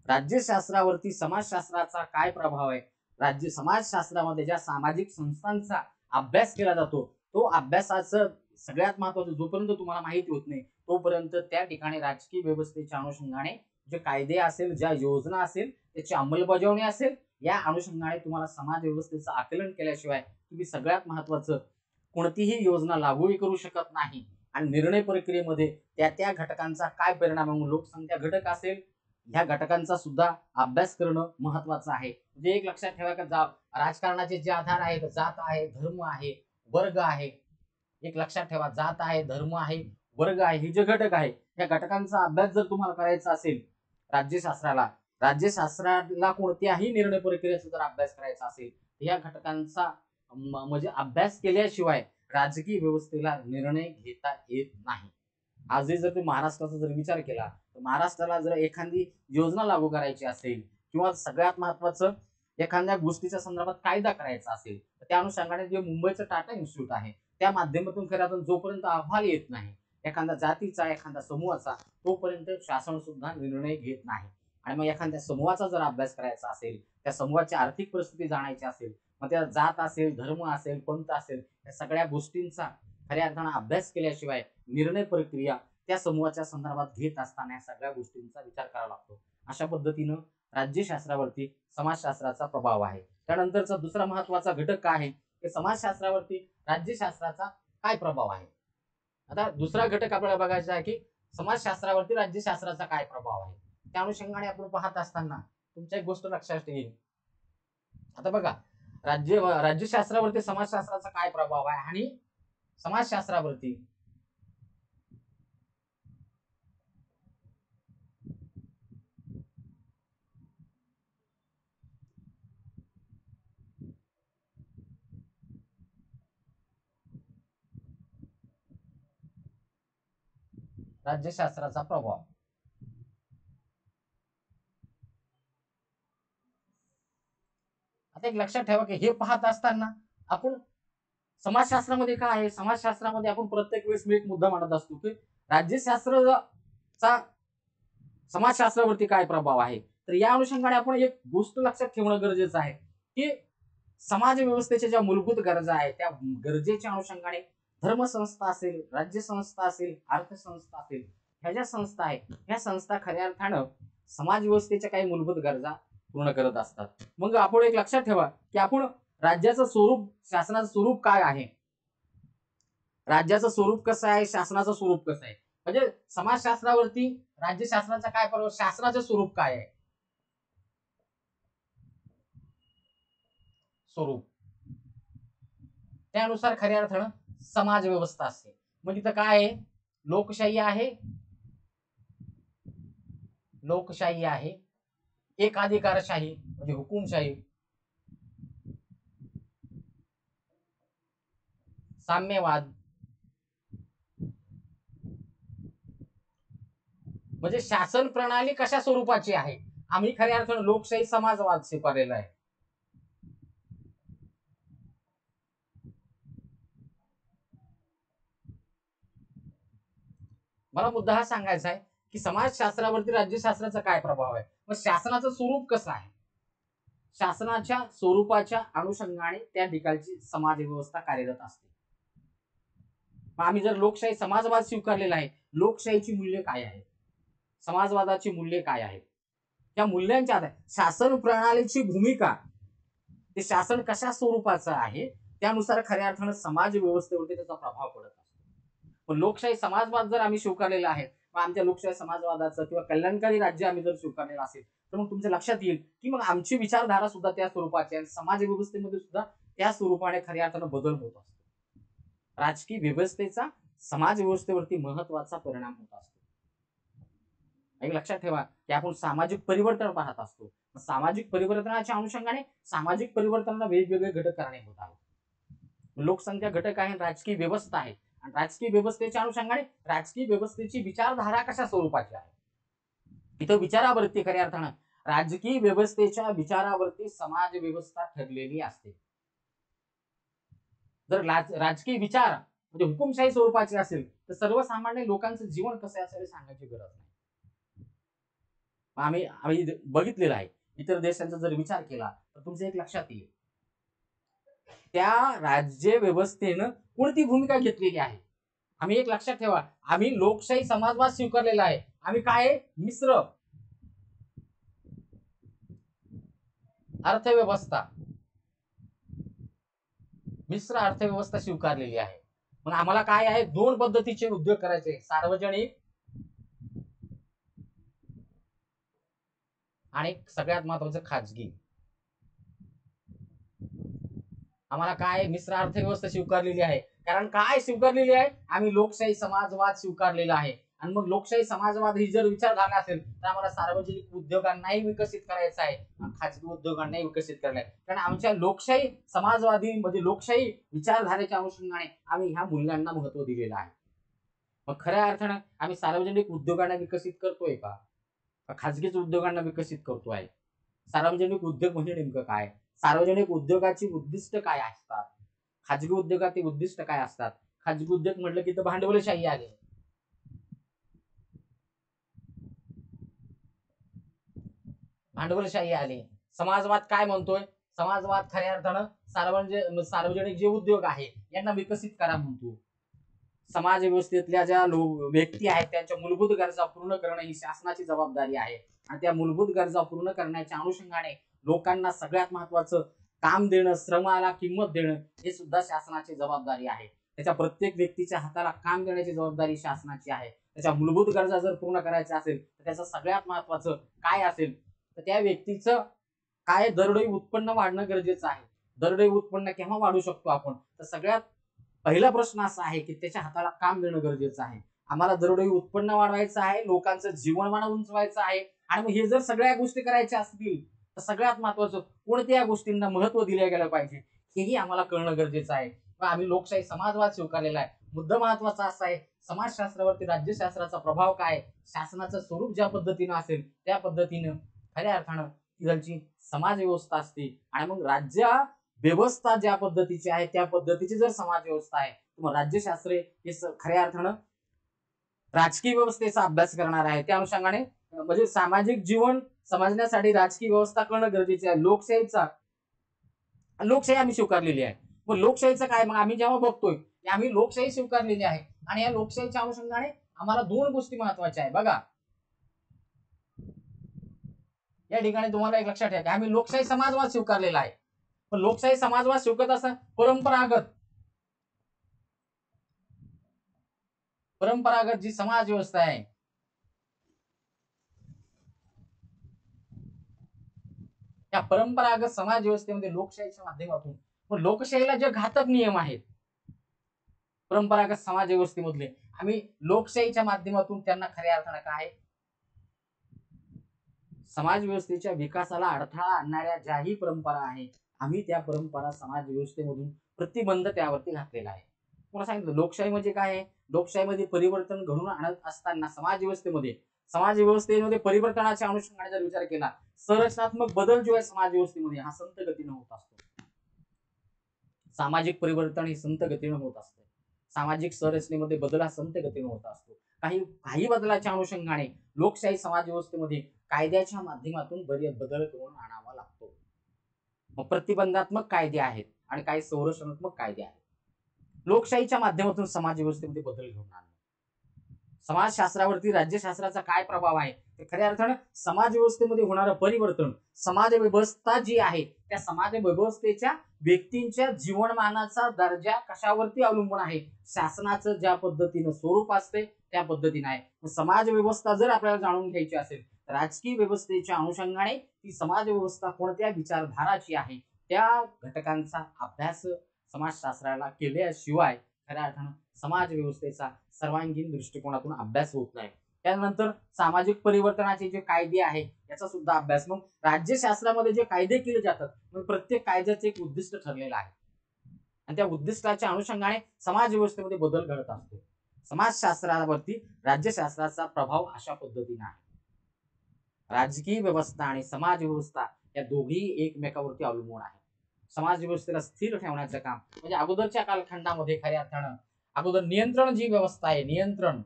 Speaker 1: राज्यशास्त्रावरती समाजशास्त्राचा काय प्रभाव आहे, राज्य समाजशास्त्रामध्ये ज्या सामाजिक संस्थांचा अभ्यास केला जातो तो अभ्यासाचं सगळ्यात महत्वाचं जोपर्यंत तुम्हाला माहिती होत नाही तोपर्यंत त्या ठिकाणी राजकीय व्यवस्थेच्या अनुषंगाने जे कायदे असेल, ज्या योजना असेल, त्याची अंमलबजावणी असेल, या अनुषंगाने तुम्हाला समाज व्यवस्थेचं आकलन केल्याशिवाय तुम्ही सगळ्यात महत्वाचं कोणतीही योजना लागूही करू शकत नाही. आणि निर्णय प्रक्रियेमध्ये त्या त्या घटकांचा काय परिणाम आहे, लोकसंख्या घटक असेल ह्या घटकांचा सुद्धा अभ्यास करणं महत्वाचं आहे. म्हणजे एक लक्षात ठेवा की राजकारणाचे जे आधार आहेत, जात आहे, धर्म आहे, वर्ग आहे. एक लक्षात ठेवा, जात आहे, धर्म आहे, वर्ग आहे, हे जे घटक आहे या घटकांचा अभ्यास जर तुम्हाला करायचा असेल राज्यशास्त्राला कोणत्याही निर्णय प्रक्रियेचा जर अभ्यास करायचा असेल या घटकांचा म्हणजे अभ्यास केल्याशिवाय राजकीय व्यवस्थेला निर्णय घेता येत नाही. आजही जर तुम्ही महाराष्ट्राचा जर विचार केला तर महाराष्ट्राला जर एखादी योजना लागू करायची असेल किंवा सगळ्यात महत्वाचं एखाद्या गोष्टीच्या संदर्भात कायदा करायचा असेल तर त्या अनुषंगाने जे मुंबईचं टाटा इन्स्टिट्यूट आहे त्या माध्यमातून खरं जोपर्यंत अहवाल येत नाही एखाद्या जातीचा, एखाद्या समूहाचा, तोपर्यंत शासन सुद्धा निर्णय घेत नाही. आणि मग एखाद्या समूहाचा जर अभ्यास करायचा असेल, त्या समूहाची आर्थिक परिस्थिती जाणायची असेल, मग त्या जात असेल, धर्म असेल, पंथ असेल, या सगळ्या गोष्टींचा खऱ्या अर्थानं अभ्यास केल्याशिवाय निर्णय प्रक्रिया त्या समूहाच्या संदर्भात घेत असताना या सगळ्या गोष्टींचा विचार करावा लागतो. अशा पद्धतीनं राज्यशास्त्रावरती समाजशास्त्राचा प्रभाव आहे. त्यानंतरचा दुसरा महत्वाचा घटक काय आहे की समाजशास्त्रावरती राज्यशास्त्राचा काय प्रभाव आहे. आता दुसरा घटक आपल्याला बघायचा आहे की समाजशास्त्रावरती राज्यशास्त्राचा काय प्रभाव आहे. त्या अनुषंगाने आपण पाहत असताना तुमच्या एक गोष्ट लक्षात येईल. आता बघा, राज्यशास्त्रावरती समाजशास्त्राचा काय प्रभाव आहे आणि समाजशास्त्रावरती राज्यशास्त्राचा प्रभाव. आता आता एक लक्षात ठेवा की हे पाहत असताना आपण समाजशास्त्रामध्ये काय आहे, समाजशास्त्रामध्ये आपण प्रत्येक वेळेस मी एक मुद्दा मांडत असतो की राज्यशास्त्राचा समाजशास्त्रावरती काय प्रभाव आहे. तर या अनुषंगाने आपण एक गोष्ट लक्षात ठेवणं गरजेचं आहे की समाज व्यवस्थेच्या ज्या मूलभूत गरजा आहेत त्या गरजेच्या अनुषंगाने धर्मसंस्था असेल, राज्यसंस्था असेल, अर्थसंस्था असेल, ह्या ज्या संस्था आहेत ह्या संस्था खऱ्या अर्थानं समाज व्यवस्थेच्या काही मूलभूत गरजा पूर्ण करत असतात. मग आपण एक लक्षात ठेवा की आपण राज्याचं स्वरूप, शासनाचं स्वरूप काय आहे, राज्याचं स्वरूप कसं आहे, शासनाचं स्वरूप कसं आहे, म्हणजे समाजशास्त्रावरती राज्यशास्त्राचा काय प्रभाव, शासनाचं स्वरूप काय आहे, स्वरूप त्यानुसार खऱ्या अर्थानं समाज व्यवस्था असते. मग इथं काय आहे, लोकशाही आहे, लोकशाही आहे, एकाधिकारशाही म्हणजे हुकुमशाही, साम्यवाद म्हणजे शासन प्रणाली कशा स्वरूपाची आहे. आम्ही खऱ्या अर्थानं लोकशाही समाजवाद स्वीकारलेला आहे. मला मुद्दा हा सांगायचा आहे की समाजशास्त्रावरती राज्यशास्त्राचा काय प्रभाव आहे, मग शासनाचं स्वरूप कसं आहे, शासनाच्या स्वरूपाच्या अनुषंगाने त्या ठिकाणची समाज व्यवस्था कार्यरत असते. आम्ही जर लोकशाही समाजवाद स्वीकारलेला आहे, लोकशाहीची मूल्य काय आहे, समाजवादाची मूल्य काय आहेत, त्या मूल्यांच्या आधारे शासन प्रणालीची भूमिका, ते शासन कशा स्वरूपाचं आहे त्यानुसार खऱ्या अर्थानं समाज व्यवस्थेवरती त्याचा प्रभाव पडत असतो. पण लोकशाही समाजवाद जर आम्ही स्वीकारलेला आहे, मग आमच्या लोकशाही समाजवादाचं किंवा कल्याणकारी राज्य आम्ही जर स्वीकारलेलं असेल तर मग तुमच्या लक्षात येईल की मग आमची विचारधारा सुद्धा त्या स्वरूपाची आहे, समाज व्यवस्थेमध्ये सुद्धा त्या स्वरूपाने खऱ्या अर्थानं बदल होत असतो. राजकीय व्यवस्थेचा समाज व्यवस्थेवरती महत्वाचा परिणाम होत असतो. एक लक्षात ठेवा की आपण सामाजिक परिवर्तन पाहत असतो. सामाजिक परिवर्तनाच्या अनुषंगाने सामाजिक परिवर्तनाला वेगवेगळे घटक करणे होत आहेत. लोकसंख्या घटक आहे, राजकीय व्यवस्था आहे, आणि राजकीय व्यवस्थेच्या अनुषंगाने राजकीय व्यवस्थेची विचारधारा कशा स्वरूपाची आहे. इथं विचारावरती खऱ्या अर्थानं राजकीय व्यवस्थेच्या विचारावरती समाज व्यवस्था ठरलेली असते. जर राजकीय विचार म्हणजे हुकुमशाही स्वरूपाचे असेल तर सर्वसामान्य लोकांचं जीवन कसं असेल सांगायची गरज नाही. आम्ही आम्ही बघितलेलं आहे, इतर देशांचा जर विचार केला तर तुमचं एक लक्षात येईल त्या राज्य व्यवस्थेनं कोणती भूमिका घेतलेली आहे. आम्ही एक लक्षात ठेवा, आम्ही लोकशाही समाजवाद स्वीकारलेला आहे, आम्ही काय मिश्र अर्थव्यवस्था, मिश्र अर्थव्यवस्था स्वीकारलेली आहे. मग आम्हाला काय आहे, दोन पद्धतीचे उद्योग करायचे, सार्वजनिक आणि सगळ्यात महत्वाचं खाजगी. आम्हाला काय मिश्र अर्थव्यवस्था स्वीकारलेली आहे, कारण काय स्वीकारलेली आहे, आम्ही लोकशाही समाजवाद स्वीकारलेला आहे. आणि मग लोकशाही समाजवाद ही जर विचारधारा असेल तर आम्हाला सार्वजनिक उद्योगांनाही विकसित करायचं आहे, खाजगी उद्योगांनाही विकसित करायचं आहे. कारण आमच्या लोकशाही समाजवादी म्हणजे लोकशाही विचारधारेच्या अनुषंगाने आम्ही ह्या मूल्यांना महत्व दिलेलं आहे. मग खऱ्या अर्थानं आम्ही सार्वजनिक उद्योगांना विकसित करतोय का, खाजगीच उद्योगांना विकसित करतोय. सार्वजनिक उद्योग म्हणजे नेमकं काय, सार्वजनिक उद्योगाची उद्दिष्ट काय असतात, खाजगी उद्योगाचे उद्दिष्ट काय असतात. खाजगी उद्योग म्हटलं की तर भांडवलशाही आली, भांडवलशाही आली. समाजवाद काय म्हणतोय, समाजवाद खऱ्या अर्थानं सार्वजनिक जे उद्योग आहे यांना विकसित करा म्हणतो. समाज व्यवस्थेतल्या ज्या व्यक्ती आहेत त्यांच्या मूलभूत गरजा पूर्ण करणं ही शासनाची जबाबदारी आहे. आणि त्या मूलभूत गरजा पूर्ण करण्याच्या अनुषंगाने लोकांना सगळ्यात महत्वाचं काम देणं, श्रमाला किंमत देणं हे सुद्धा शासनाची जबाबदारी आहे. त्याच्या प्रत्येक व्यक्तीच्या हाताला काम देण्याची जबाबदारी शासनाची आहे. त्याच्या मूलभूत गरजा जर पूर्ण करायच्या असेल तर त्याचं सगळ्यात महत्वाचं काय असेल तर त्या व्यक्तीचं काय दरडोई उत्पन्न वाढणं गरजेचं आहे. दरडोई उत्पन्न केव्हा वाढू शकतो आपण, तर सगळ्यात पहिला प्रश्न असा आहे की त्याच्या हाताला काम देणं गरजेचं आहे. आम्हाला दरडोई उत्पन्न वाढवायचं आहे, लोकांचं जीवनमान उंचवायचं आहे. आणि मग हे जर सगळ्या गोष्टी करायच्या असतील तर सगळ्यात महत्वाचं कोणत्या गोष्टींना महत्व दिले गेलं पाहिजे हेही आम्हाला कळणं गरजेचं आहे. आम्ही लोकशाही समाजवाद स्वीकारलेला आहे. मुद्दा महत्वाचा असा आहे, समाजशास्त्रावरती राज्यशास्त्राचा प्रभाव काय, शासनाचं स्वरूप ज्या पद्धतीनं असेल त्या पद्धतीनं खऱ्या अर्थानं ही झाली समाज व्यवस्था असते. आणि मग राज्य व्यवस्था ज्या पद्धतीची आहे त्या पद्धतीची जर समाज व्यवस्था आहे, मग राज्यशास्त्र हे खऱ्या अर्थानं राजकीय व्यवस्थेचा अभ्यास करणार आहे. त्या अनुषंगाने म्हणजे सामाजिक जीवन समजण्यासाठी राजकीय व्यवस्था करणं गरजेचे आहे. लोकशाही आम्ही स्वीकारलेली आहे. मग लोकशाहीचं काय, मग आम्ही जेव्हा बघतोय आम्ही लोकशाही स्वीकारलेली आहे आणि या लोकशाहीच्या अनुषंगाने आम्हाला दोन गोष्टी महत्वाच्या आहे. बघा, या ठिकाणी तुम्हाला एक लक्षात ठेवा, आम्ही लोकशाही समाजवाद स्वीकारलेला आहे. पण लोकशाही समाजवाद स्वीकारत असताना परंपरागत जी समाज व्यवस्था आहे, त्या परंपरागत समाज व्यवस्थेमध्ये लोकशाहीच्या माध्यमातून, पण लोकशाहीला जे घातक नियम आहेत परंपरागत समाज व्यवस्थेमधले, आम्ही लोकशाहीच्या माध्यमातून त्यांना खऱ्या अर्थानं काय समाज व्यवस्थेच्या विकासाला अडथळा आणणाऱ्या ज्याही परंपरा आहेत, आम्ही त्या परंपरा समाज व्यवस्थेमधून प्रतिबंध त्यावरती घातलेला आहे. मला सांगितलं लोकशाही म्हणजे काय आहे. लोकशाहीमध्ये परिवर्तन घडून आणत असताना समाज व्यवस्थेमध्ये परिवर्तनाच्या अनुषंगाने जर विचार केला, संरचनात्मक बदल जो आहे समाज व्यवस्थेमध्ये हा संत गतीने होत असतो. सामाजिक परिवर्तन हे संत गतीने होत असतं. सामाजिक संरचनेमध्ये बदल हा संत गतीने होत असतो. काही बदलाच्या अनुषंगाने लोकशाही समाज व्यवस्थेमध्ये कायद्याच्या माध्यमातून बरेच बदल करून आणावा लागतो. मग प्रतिबंधात्मक कायदे आहेत आणि काही संरक्षणात्मक कायदे आहेत. लोकशाहीच्या माध्यमातून समाज व्यवस्थेमध्ये बदल घेऊन आणणे. समाजशास्त्रावरती राज्यशास्त्राचा काय प्रभाव आहे, ते खऱ्या अर्थानं समाज व्यवस्थेमध्ये होणारं परिवर्तन, समाज व्यवस्था जी आहे त्या समाज व्यवस्थेच्या व्यक्तींच्या जीवनमानाचा दर्जा कशावरती अवलंबून आहे, शासनाचं ज्या पद्धतीनं स्वरूप असते त्या पद्धतीने आहे. समाज व्यवस्था जर आपल्याला जाणून घ्यायची असेल, राजकीय व्यवस्थेच्या अनुषंगाने ती समाज व्यवस्था कोणत्या विचारधाराची आहे त्या घटकांचा अभ्यास समाजशास्त्राला केल्याशिवाय खऱ्या अर्थानं समाज व्यवस्थेचा सर्वांगीण दृष्टिकोनातून अभ्यास होत नाही. त्यानंतर सामाजिक परिवर्तनाचे जे कायदे आहे याचा सुद्धा अभ्यास. मग राज्यशास्त्रामध्ये जे कायदे केले जातात, मग प्रत्येक कायद्याचे एक उद्दिष्ट ठरलेलं आहे आणि त्या उद्दिष्टाच्या अनुषंगाने समाज व्यवस्थेमध्ये बदल घडत असतो. समाजशास्त्रावरती राज्यशास्त्राचा प्रभाव अशा पद्धतीने आहे. राजकीय व्यवस्था आणि समाज व्यवस्था या दोघी एकमेकावरती अवलंबून आहे. समाज व्यवस्थेला स्थिर ठेवण्याचं काम म्हणजे अगोदरच्या कालखंडामध्ये खऱ्या अर्थानं अगोदर नियंत्रण जी व्यवस्था आहे, नियंत्रण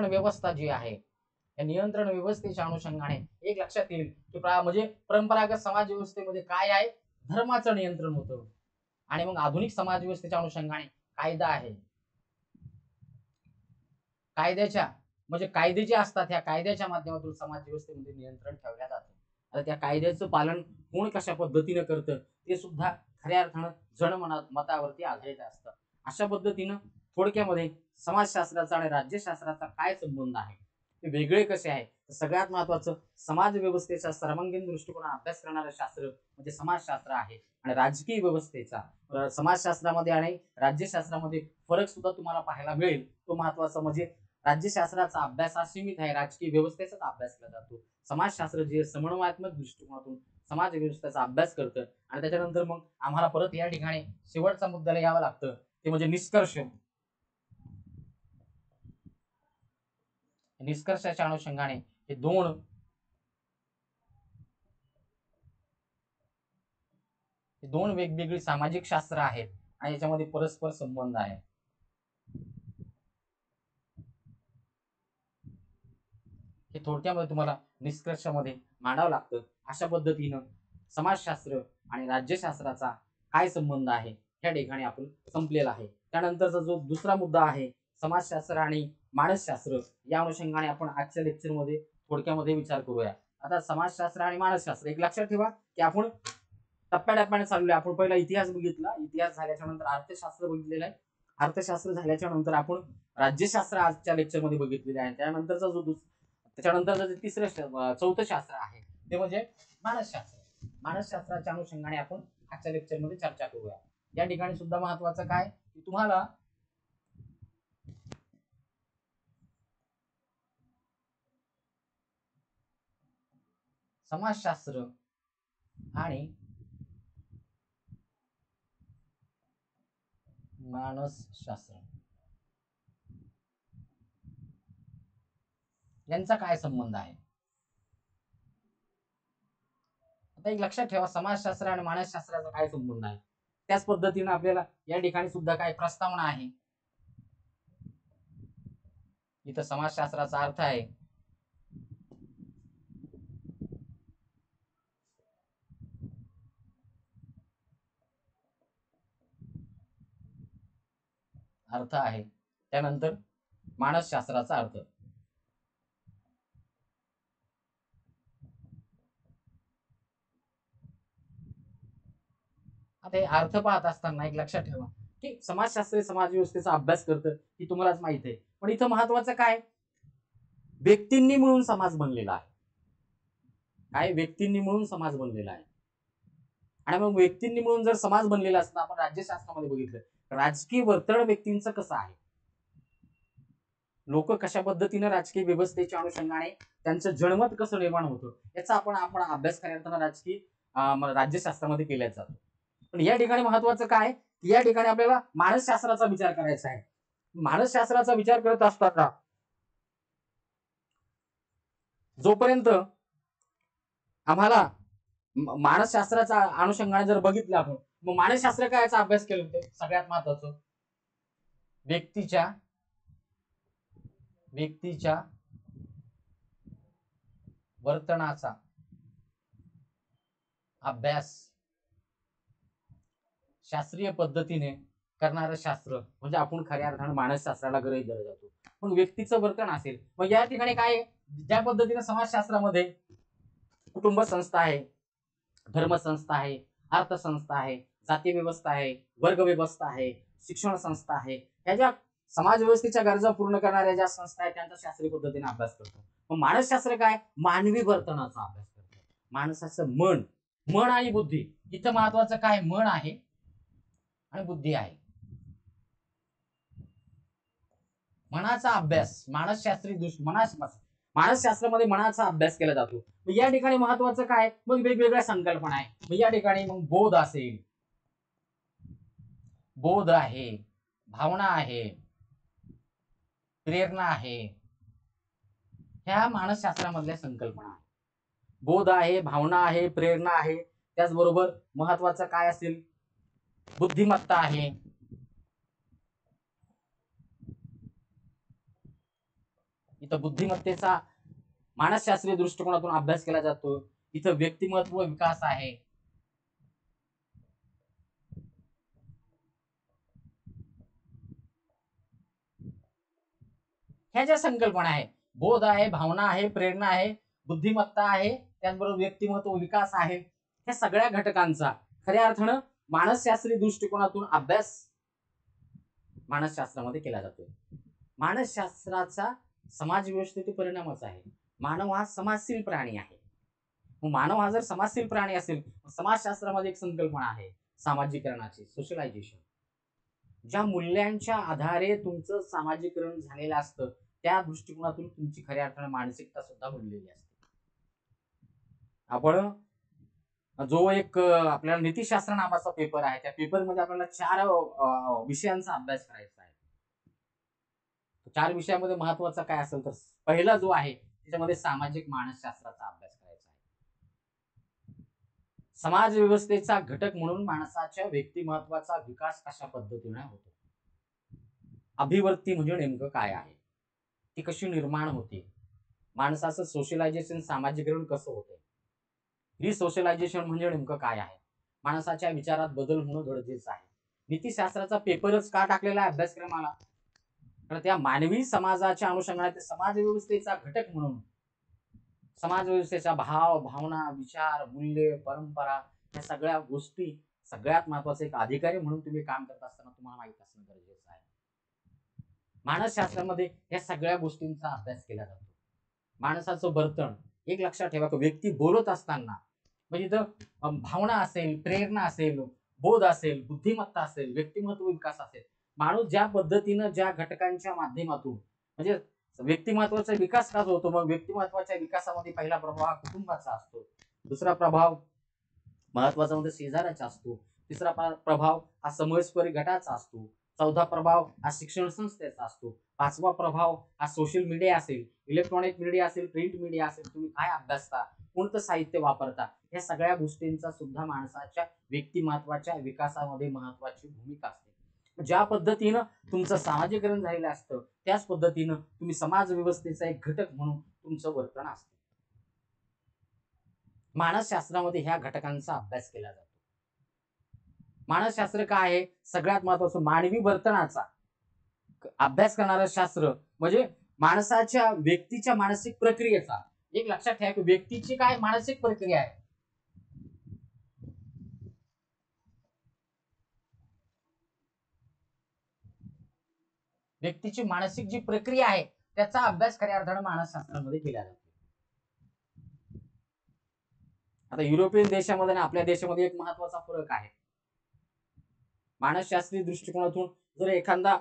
Speaker 1: व्यवस्था जी आहे या नियंत्रण व्यवस्थेच्या अनुषंगाने एक लक्षात येईल की म्हणजे परंपरागत समाज व्यवस्थेमध्ये काय आहे, धर्माचं नियंत्रण होतं आणि मग आधुनिक समाज व्यवस्थेच्या अनुषंगाने कायदा आहे. कायद्याच्या म्हणजे कायदे जे असतात ह्या कायद्याच्या माध्यमातून समाज व्यवस्थेमध्ये नियंत्रण ठेवल्या जातं. आता त्या कायद्याचं पालन कोण कशा पद्धतीनं करतं ते सुद्धा खऱ्या अर्थानं जनमतावरती आधारित असतं. अशा पद्धतीनं थोडक्यामध्ये समाजशास्त्राचा आणि राज्यशास्त्राचा काय संबंध आहे, ते वेगळे कसे आहे, सगळ्यात महत्वाचं समाज व्यवस्थेचा सर्वांगीण दृष्टिकोन अभ्यास करणारं शास्त्र म्हणजे समाजशास्त्र आहे. आणि राजकीय व्यवस्थेचा समाजशास्त्रामध्ये आणि राज्यशास्त्रामध्ये फरक सुद्धा तुम्हाला पाहायला मिळेल. तो महत्वाचा म्हणजे राज्यशास्त्राचा अभ्यास हा सीमित आहे, राजकीय व्यवस्थेचाच अभ्यास केला जातो. समाजशास्त्र जे समन्वयात्मक दृष्टिकोनातून समाज व्यवस्थेचा अभ्यास करतं आणि त्याच्यानंतर मग आम्हाला परत या ठिकाणी शेवटचा मुद्द्याला यावं लागतं, ते म्हणजे निष्कर्षाच्या अनुषंगाने हे दोन वेगवेगळी सामाजिक शास्त्र आहेत आणि याच्यामध्ये परस्पर संबंध आहे. हे थोडक्यामध्ये तुम्हाला निष्कर्षामध्ये मांडावं लागतं. अशा पद्धतीनं समाजशास्त्र आणि राज्यशास्त्राचा काय संबंध आहे या ठिकाणी आपण संपलेला आहे. त्यानंतरचा जो दुसरा मुद्दा आहे समाजशास्त्र आणि मानसशास्त्र, या अनुषंगाने आपण आजच्या लेक्चरमध्ये थोडक्यामध्ये विचार करूया. आता समाजशास्त्र आणि मानसशास्त्र एक लक्षात ठेवा की आपण टप्प्याटप्प्याने चाललोय. आपण पहिला इतिहास बघितला, इतिहास झाल्याच्या नंतर अर्थशास्त्र बघितलेलं आहे, अर्थशास्त्र झाल्याच्या नंतर आपण राज्यशास्त्र आजच्या लेक्चरमध्ये बघितलेले आहे. त्याच्यानंतर चौथं शास्त्र आहे ते म्हणजे मानसशास्त्र. मानसशास्त्राच्या अनुषंगाने आपण आजच्या लेक्चरमध्ये चर्चा करूया. या ठिकाणी सुद्धा महत्वाचं काय की तुम्हाला समाजशास्त्र आणि मानसशास्त्र यांचा काय संबंध आहे? आता एक लक्षात ठेवा, समाजशास्त्र आणि मानसशास्त्राचा काय संबंध आहे. त्याच पद्धतीने आपल्याला या ठिकाणी सुद्धा काय प्रस्तावना आहे. इथं समाजशास्त्राचा अर्थ आहे त्यानंतर मानसशास्त्राचा अर्थ. आता हे अर्थ पाहत असताना एक लक्षात ठेवा की समाजशास्त्र समाज व्यवस्थेचा अभ्यास करतं ही तुम्हालाच माहित आहे, पण इथं महत्वाचं काय, व्यक्तींनी मिळून समाज बनलेला आहे. काय, व्यक्तींनी मिळून समाज बनलेला आहे. आणि मग व्यक्तींनी मिळून जर समाज बनलेला असता, आपण राज्यशास्त्रामध्ये बघितलं राजकीय वर्तन व्यक्तींचं कसं आहे, लोक कशा पद्धतीने राजकीय व्यवस्थेच्या अनुषंगाने त्यांचं जनमत कसं निर्माण होतं याचा आपण अभ्यास करताना राजकीय राज्यशास्त्रामध्ये केला जातो. पण या ठिकाणी महत्वाचं काय, या ठिकाणी आपल्याला मानसशास्त्राचा विचार करायचा आहे. मानसशास्त्राचा विचार करत असताना जोपर्यंत आम्हाला मानसशास्त्राचा अनुषंगाने जर बघितलं आपण, मग मानसशास्त्र काय याचा अभ्यास केला होतं, सगळ्यात महत्वाचं व्यक्तीच्या वर्तनाचा अभ्यास शास्त्रीय पद्धतीने करणारं शास्त्र म्हणजे आपण खऱ्या अर्थाने मानसशास्त्राला गृहीत धरला जातो. मग व्यक्तीचं वर्तन असेल, मग या ठिकाणी काय, ज्या पद्धतीने समाजशास्त्रामध्ये कुटुंब संस्था आहे, धर्मसंस्था आहे, अर्थसंस्था आहे, जाती व्यवस्था आहे, वर्ग व्यवस्था आहे, शिक्षण संस्था आहे, या ज्या समाज व्यवस्थेच्या गरजा पूर्ण करणाऱ्या ज्या संस्था आहेत त्यांचा शास्त्रीय पद्धतीने अभ्यास करतो. मग मानसशास्त्र काय, मानवी वर्तनाचा अभ्यास करतो. माणसाचं मन आणि बुद्धी, इथं महत्वाचं काय, मन आहे आणि बुद्धी आहे. मनाचा अभ्यास मानसशास्त्रामध्ये मनाचा अभ्यास केला जातो. या ठिकाणी महत्वाचं काय, मग वेगवेगळ्या संकल्पना आहे. मग या ठिकाणी मग बोध आहे, भावना आहे, प्रेरणा आहे, ह्या मानसशास्त्रामधल्या संकल्पना आहे. बोध आहे, भावना आहे, प्रेरणा आहे, त्याचबरोबर महत्वाचं काय असेल, बुद्धिमत्ता आहे. इथं बुद्धिमत्तेचा मानसशास्त्रीय दृष्टिकोनातून अभ्यास केला जातो. इथं व्यक्तिमत्व विकास आहे. ह्या ज्या संकल्पना आहे, बोध आहे, भावना आहे, प्रेरणा आहे, बुद्धिमत्ता आहे, त्याचबरोबर व्यक्तिमत्व विकास आहे, ह्या सगळ्या घटकांचा खऱ्या अर्थानं मानसशास्त्रीय दृष्टिकोनातून अभ्यास मानसशास्त्रामध्ये केला जातो. मानसशास्त्राचा समाज व्यवस्थेतील परिणामच आहे. मानव हा समाजशील प्राणी आहे. मानव हा जर समाजशील प्राणी असेल, समाजशास्त्रामध्ये एक संकल्पना आहे सामाजिकरणाची, सोशलायझेशन. ज्या मूल्यांच्या आधारे तुमचं सामाजिकरण झालेलं असतं त्या दृष्टिकोनातून तुमची खऱ्या अर्थाने मानसिकता सुद्धा बनलेली असते. आपण जो एक आपल्याला नीतिशास्त्र नावाचा पेपर आहे, त्या पेपरमध्ये आपल्याला 4 विषयांचा अभ्यास करायचा आहे. 4 विषयामध्ये महत्वाचा काय असेल तर पहिला जो आहे त्याच्यामध्ये सामाजिक मानसशास्त्राचा अभ्यास करायचा आहे. समाज व्यवस्थेचा घटक म्हणून माणसाच्या व्यक्तिमत्वाचा विकास कशा पद्धतीने होतो, अभिव्यक्ती म्हणजे नेमकं काय आहे, ती कशी निर्माण होते, माणसाचं सोशलायझेशन सामाजिकरण कसं होतं, रिसोशलायझेशन म्हणजे नेमकं काय आहे, माणसाच्या विचारात बदल होणं गरजेचं आहे. नीतिशास्त्राचा पेपरच का टाकलेला आहे अभ्यासक्रमाला, तर त्या मानवी समाजाच्या अनुषंगाने समाज व्यवस्थेचा घटक म्हणून समाज व्यवस्थेचा भाव, भावना, विचार, मूल्य, परंपरा या सगळ्या गोष्टी सगळ्यात महत्वाचं एक अधिकारी म्हणून तुम्ही काम करत असताना तुम्हाला माहित असणं गरजेचं आहे. मानसशास्त्रामध्ये या सगळ्या गोष्टींचा अभ्यास केला जातो. माणसाचं वर्तन एक लक्षात ठेवा, व्यक्ती बोलत असताना म्हणजे इथं भावना असेल, प्रेरणा असेल, बोध असेल, बुद्धिमत्ता असेल, व्यक्तिमत्व विकास असेल, माणूस ज्या पद्धतीनं ज्या घटकांच्या माध्यमातून म्हणजे व्यक्तिमत्वाचा विकास का होतो, मग व्यक्तिमत्वाच्या विकासामध्ये पहिला प्रभाव हा कुटुंबाचा असतो, दुसरा प्रभाव महत्वाचा म्हणजे शेजाऱ्याचा असतो, तिसरा प्रभाव हा समवयस्करी गटाचा असतो, चौथा प्रभाव हा शिक्षण संस्थेचा असतो. पाचवा प्रभाव हा सोशल मीडिया असेल, इलेक्ट्रॉनिक मीडिया असेल, प्रिंट मीडिया असेल, तुम्ही काय अभ्यासता, कोणतं साहित्य वापरता, या सगळ्या गोष्टींचा सुद्धा माणसाच्या व्यक्तिमत्वाच्या विकासामध्ये महत्वाची भूमिका असते. ज्या पद्धतीनं तुमचं सामाजिकरण झालेलं असतं त्याच पद्धतीनं तुम्ही समाज व्यवस्थेचा एक घटक म्हणून तुमचं वर्तन असतं. मानसशास्त्रामध्ये ह्या घटकांचा अभ्यास केला जातो. मानसशास्त्र काय आहे? सगळ्यात महत्वाचं मानवी वर्तनाचा अभ्यास करणारं शास्त्र म्हणजे माणसाच्या व्यक्तीच्या मानसिक प्रक्रियेचा. एक लक्षात ठेवा की व्यक्तीची काय मानसिक प्रक्रिया आहे. व्यक्तीची मानसिक जी प्रक्रिया आहे त्याचा अभ्यास खऱ्या अर्थानं मानसशास्त्रामध्ये केला जातो. आता युरोपियन देशामध्ये आणि आपल्या देशामध्ये एक महत्वाचा फरक आहे. मानसशास्त्रीय दृष्टिकोनातून जर एखादा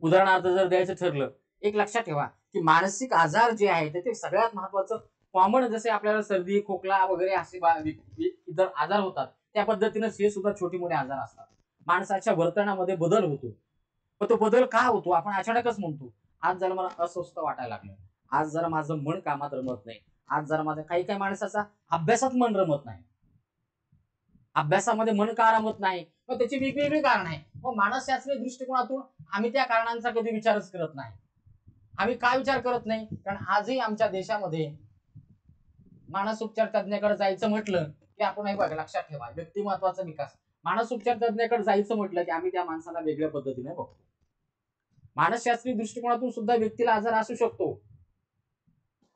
Speaker 1: उदाहरणार्थ जर द्यायचं ठरलं, एक लक्षात ठेवा की मानसिक आजार जे आहे ते सगळ्यात महत्वाचं कॉमन, जसे आपल्याला सर्दी खोकला वगैरे असे इतर आजार होतात त्या पद्धतीने हे सुद्धा छोटे मोठे आजार असतात. माणसाच्या वर्तनामध्ये बदल होतो. पण तो बदल का होतो आपण अचानकच म्हणतो. आज जरा मला अस्वस्थ वाटायला लागलं, आज जरा माझं मन कामात रमत नाही, आज जरा माझं काही काही माणसाचा अभ्यासात मन रमत नाही. अभ्यासामध्ये मन का रमत नाही, मग त्याची वेगवेगळी कारण आहे. मग मानसशास्त्रीय दृष्टिकोनातून आम्ही त्या कारणांचा कधी विचारच करत नाही. आम्ही काय विचार करत नाही? कारण आजही आमच्या देशामध्ये मानसोपचार तज्ञाकडे जायचं म्हटलं की आपण बघा, लक्षात ठेवा व्यक्तिमत्वाचा विकास, मानसोपचार तज्ञाकडे जायचं म्हटलं की आम्ही त्या माणसाला वेगळ्या पद्धतीने बघतो. मानसशास्त्रीय दृष्टिकोनातून सुद्धा व्यक्तीला आजार असू शकतो.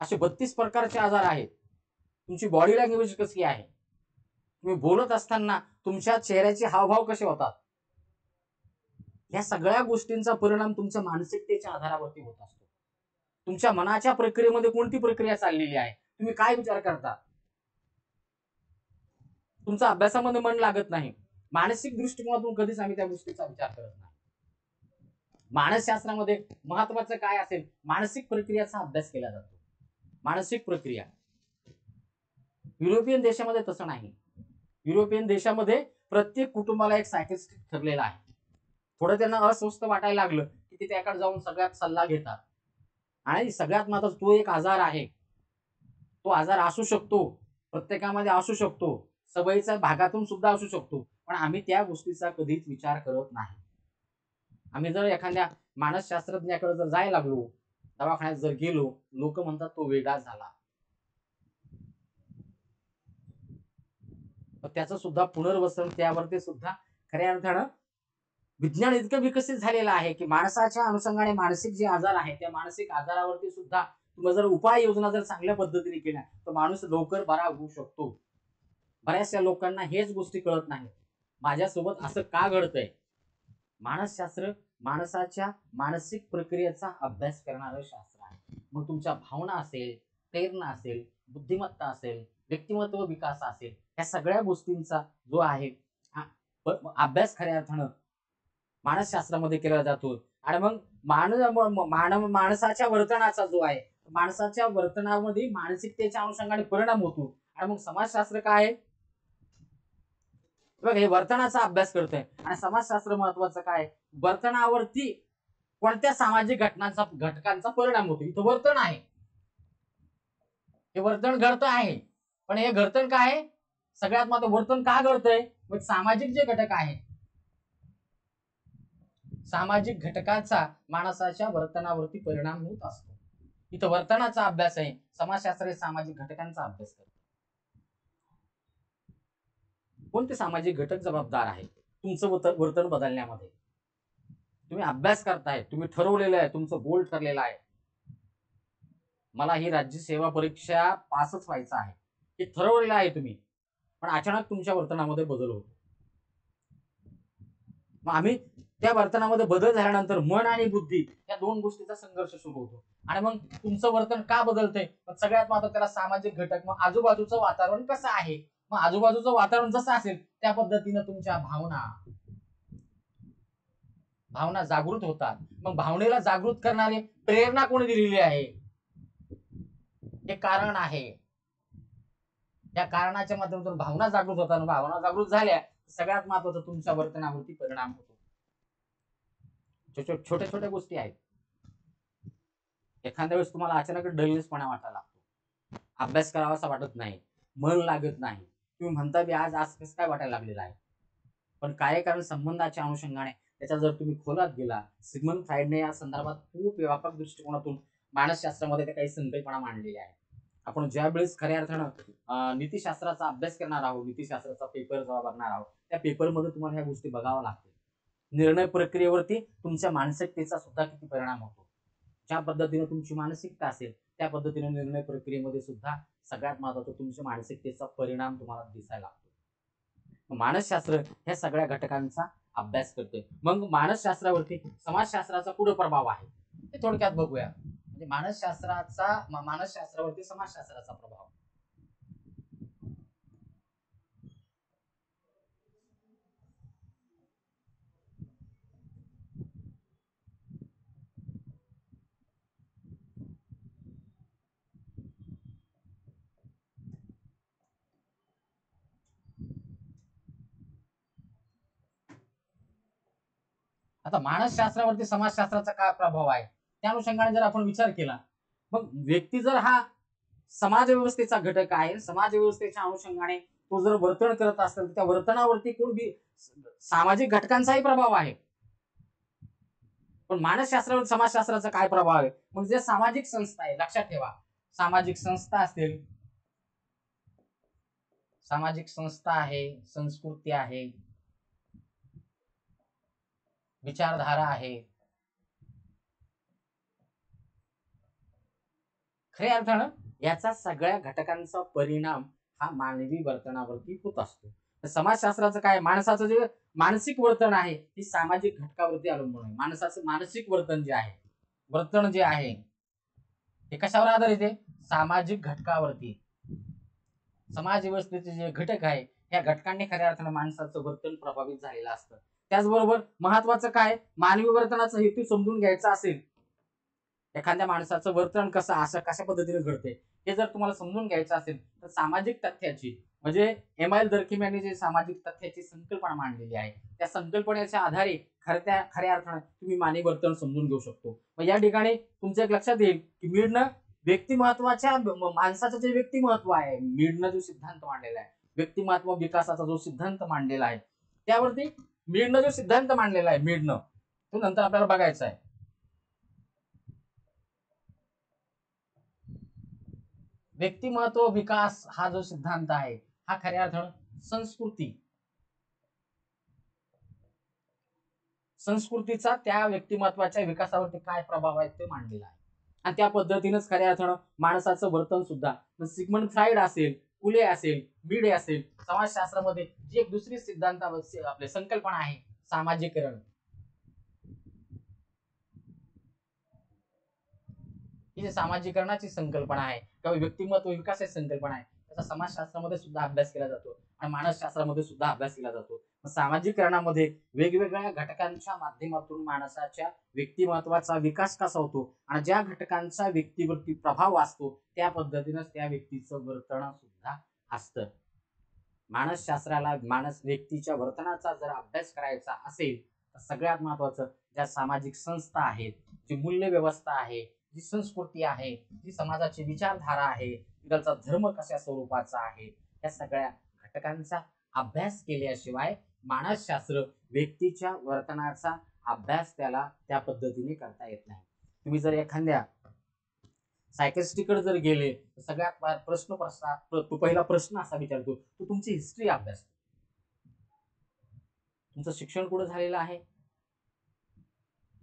Speaker 1: असे 32 प्रकारचे आजार आहेत. तुमची बॉडी लँग्वेज कशी आहे, तुम्ही बोलत असताना तुमच्या चेहऱ्याचे हावभाव कसे होतात, या सगळ्या गोष्टींचा परिणाम तुमच्या मानसिकतेच्या आधारावरती होत असतो. तुमच्या मनाच्या प्रक्रियेमध्ये कोणती प्रक्रिया चाललेली आहे, तुम्ही काय विचार करता, तुमचा अभ्यासामध्ये मन लागत नाही. मानसिक दृष्टिकोनातून कधीच आम्ही त्या गोष्टीचा विचार करत नाही. मानसशास्त्रामध्ये महत्वाचं काय असेल, मानसिक प्रक्रियाचा अभ्यास केला जातो. मानसिक प्रक्रिया युरोपियन देशामध्ये तसं नाही. युरोपियन देशामध्ये प्रत्येक कुटुंबाला एक सायकियाट्रिस्ट ठरलेला आहे. थोडं त्यांना अस्वस्थ वाटायला लागलं की ते त्याकडे जाऊन सगळ्यात सल्ला घेतात. आणि सगळ्यात महत्त्वाचा तो एक आजार आहे, तो आजार असू शकतो, प्रत्येकामध्ये असू शकतो, सवयीच्या भागातून सुद्धा असू शकतो, पण आम्ही त्या गोष्टीचा कधीच विचार करत नाही. आम्ही जर एखाद्या मानसशास्त्रज्ञाकडे जर जायला लागलो, दवाखान्यात जर गेलो, लोक म्हणतात तो वेगळा झाला. त्याचं सुद्धा पुनर्वसन, त्यावरती सुद्धा खऱ्या अर्थानं विज्ञान इतकं विकसित झालेलं आहे की माणसाच्या अनुषंगाने मानसिक जे आजार आहे त्या मानसिक आजारावरती सुद्धा तुम्ही जर उपाययोजना जर चांगल्या पद्धतीने केल्या तर माणूस लवकर बरा होऊ शकतो. बऱ्याचशा लोकांना हेच गोष्टी कळत नाही, माझ्यासोबत असं का घडतंय. मानसशास्त्र माणसाच्या मानसिक प्रक्रियेचा अभ्यास करणारं शास्त्र आहे. मग तुमच्या भावना असेल, प्रेरणा असेल, बुद्धिमत्ता असेल, व्यक्तिमत्व विकास असेल, या सगळ्या गोष्टींचा जो आहे अभ्यास खऱ्या अर्थानं मानसशास्त्रामध्ये केला जातो. आणि मग माणसाच्या वर्तनाचा जो आहे, माणसाच्या वर्तनामध्ये मानसिकतेच्या अनुषंगाने परिणाम होतो. आणि मग समाजशास्त्र काय आहे, बघ हे वर्तनाचा अभ्यास करतोय. आणि समाजशास्त्र महत्वाचं काय, वर्तनावरती कोणत्या सामाजिक घटकांचा परिणाम होतो. इथं वर्तन आहे, हे वर्तन घडतं आहे, पण हे घडतं काय, सगळ्यात महत्त्वाचं वर्तन का घडतंय, मग सामाजिक जे घटक आहे, सामाजिक घटकाचा माणसाच्या वर्तनावरती परिणाम होत असतो. इथं वर्तनाचा अभ्यास आहे, समाजशास्त्र सामाजिक घटकांचा अभ्यास करतो. कोणते सामाजिक घटक जबाबदार आहे तुमचं वर्तन बदलण्यामध्ये. तुम्ही अभ्यास करताय, तुम्ही ठरवलेलं आहे, तुमचं गोल ठरलेलं आहे, मला ही राज्य सेवा परीक्षा पासच व्हायचं आहे, हे ठरवलेलं आहे तुम्ही, पण अचानक तुमच्या वर्तनामध्ये बदल होतो. मग आम्ही त्या वर्तनामध्ये बदल झाल्यानंतर मन आणि बुद्धी या दोन गोष्टीचा संघर्ष सुरू होतो. आणि मग तुमचं वर्तन का बदलतंय, मग सगळ्यात महत्त्वाचं त्याला सामाजिक घटक, मग आजूबाजूचं वातावरण कसं आहे, मग आजूबाजूचं वातावरण जसं असेल त्या पद्धतीनं तुमच्या भावना जागृत होतात. मग भावनेला जागृत करणारी प्रेरणा कोणी दिलेली आहे, हे कारण आहे. या कारणाच्या माध्यमातून भावना जागृत होतात. भावना जागृत झाल्या, सगळ्यात महत्त्वाचं तुमच्या वर्तनावरती परिणाम होतो. छोट्या छोट्या गोष्टी आहेत. एखाद्या वेळेस तुम्हाला अचानक डलनेसपणा वाटायला लागतो, अभ्यास करावासा वाटत नाही, मन लागत नाही, तुम्ही म्हणता बी आज आज कसं काय वाटायला लागलेलं आहे. पण कार्यकारण संबंधाच्या अनुषंगाने त्याच्या जर तुम्ही खोलात गेला, सिग्मंड फ्राईडने या संदर्भात खूप व्यापक दृष्टिकोनातून मानसशास्त्रामध्ये त्या काही संकल्पना मांडलेल्या आहेत. आपण ज्या वेळेस खऱ्या अर्थानं नीतिशास्त्राचा अभ्यास करणार आहोत, नीतिशास्त्राचा पेपर जेव्हा बघणार आहोत, त्या पेपरमध्ये तुम्हाला ह्या गोष्टी बघाव्या लागतील. निर्णय प्रक्रियेवरती तुमच्या मानसिकतेचा सुद्धा किती परिणाम होतो. ज्या पद्धतीने तुमची मानसिकता असेल त्या पद्धतीने निर्णय प्रक्रियेमध्ये सुद्धा सगळ्यात महत्वाचा तुमच्या मानसिकतेचा परिणाम तुम्हाला दिसायला लागतो. मानसशास्त्र ह्या सगळ्या घटकांचा अभ्यास करते. मग मानसशास्त्रावरती समाजशास्त्राचा पुढे प्रभाव आहे ते थोडक्यात बघूया. म्हणजे मानसशास्त्रावरती समाजशास्त्राचा प्रभाव. आता मानसशास्त्रावरती समाजशास्त्राचा काय प्रभाव आहे त्या अनुषंगाने जर आपण विचार केला, मग व्यक्ती जर हा समाज व्यवस्थेचा घटक आहे, समाज व्यवस्थेच्या अनुषंगाने तो जर वर्तन करत असेल तर त्या वर्तनावरती कोणबी सामाजिक घटकांचाही प्रभाव आहे. पण मानसशास्त्रावर समाजशास्त्राचा काय प्रभाव आहे, मग जे सामाजिक संस्था आहे, लक्षात ठेवा, सामाजिक संस्था असतील, सामाजिक संस्था आहे, संस्कृती आहे, विचारधारा आहे, खऱ्या अर्थानं याचा सगळ्या घटकांचा परिणाम हा मानवी वर्तनावरती होत असतो. समाजशास्त्राचं काय, माणसाचं जे मानसिक वर्तन आहे हे सामाजिक घटकावरती अवलंबून आहे. माणसाचं मानसिक वर्तन जे आहे, वर्तन जे आहे हे कशावर आधारित आहे, सामाजिक घटकावरती. समाज व्यवस्थेचे जे घटक आहे या घटकांनी खऱ्या अर्थानं माणसाचं वर्तन प्रभावित झालेलं असतं. त्याचबरोबर महत्वाचं काय, मानवी वर्तनाचा हेतू समजून घ्यायचा असेल, एखाद्या माणसाचं वर्तन कसं असं कशा पद्धतीने घडते हे जर तुम्हाला समजून घ्यायचं असेल तर सामाजिक तथ्याची म्हणजे एम.आय. दर्खिम यांनी जे सामाजिक तथ्याची संकल्पना मांडलेली आहे त्या संकल्पनेच्या आधारे खऱ्या अर्थाने तुम्ही मानवी वर्तन समजून घेऊ शकतो. मग या ठिकाणी तुमच्या एक लक्षात येईल की मीडनं व्यक्तिमत्वाच्या माणसाचं जे व्यक्तिमत्व आहे, मीडनं जो सिद्धांत मांडलेला आहे, व्यक्तिमत्व विकासाचा जो सिद्धांत मांडलेला आहे त्यावरती मीडनं जो सिद्धांत मांडलेला आहे, मीडनं तो नंतर आपल्याला बघायचा आहे. व्यक्तिमत्व विकास हा जो सिद्धांत आहे हा खऱ्या अर्थानं संस्कृतीचा त्या व्यक्तिमत्वाच्या विकासावरती काय प्रभाव आहे ते मांडलेला आहे. आणि त्या पद्धतीनेच खऱ्या अर्थानं माणसाचं वर्तन सुद्धा सिग्मंड फ्राईड असेल, फुले असेल, मीडे असेल, समाजशास्त्रामध्ये जी एक दुसरी सिद्धांत आपली संकल्पना आहे सामाजिकरण, ही जी सामाजिकरणाची संकल्पना आहे किंवा व्यक्तिमत्व विकासाची संकल्पना आहे त्याचा समाजशास्त्रामध्ये सुद्धा अभ्यास केला जातो आणि मानसशास्त्रामध्ये सुद्धा अभ्यास केला जातो. सामाजिकरणामध्ये वेगवेगळ्या घटकांच्या माध्यमातून माणसाच्या व्यक्तिमत्वाचा विकास कसा होतो आणि ज्या घटकांचा व्यक्तीवरती प्रभाव असतो त्या पद्धतीनेच त्या व्यक्तीचं वर्तन सुद्धा असतं. मानसशास्त्राला मानस व्यक्तीच्या वर्तनाचा जर अभ्यास करायचा असेल तर सगळ्यात महत्वाचं ज्या सामाजिक संस्था आहेत, जी मूल्य व्यवस्था आहे, जी संस्कृती आहे, जी समाजाची विचारधारा आहे, तिकडचा धर्म कशा स्वरूपाचा आहे, या सगळ्या घटकांचा अभ्यास केल्याशिवाय मानसशास्त्र व्यक्तीच्या वर्तनाचा अभ्यास त्याला त्या पद्धतीने करता येत नाही. तुम्ही जर एखाद्या सायकिस्ट्रीकडे जर गेले तर सगळ्यात तो पहिला प्रश्न असा विचारतो, तो तुमची हिस्ट्री अभ्यास, तुमचं शिक्षण कुठं झालेलं आहे,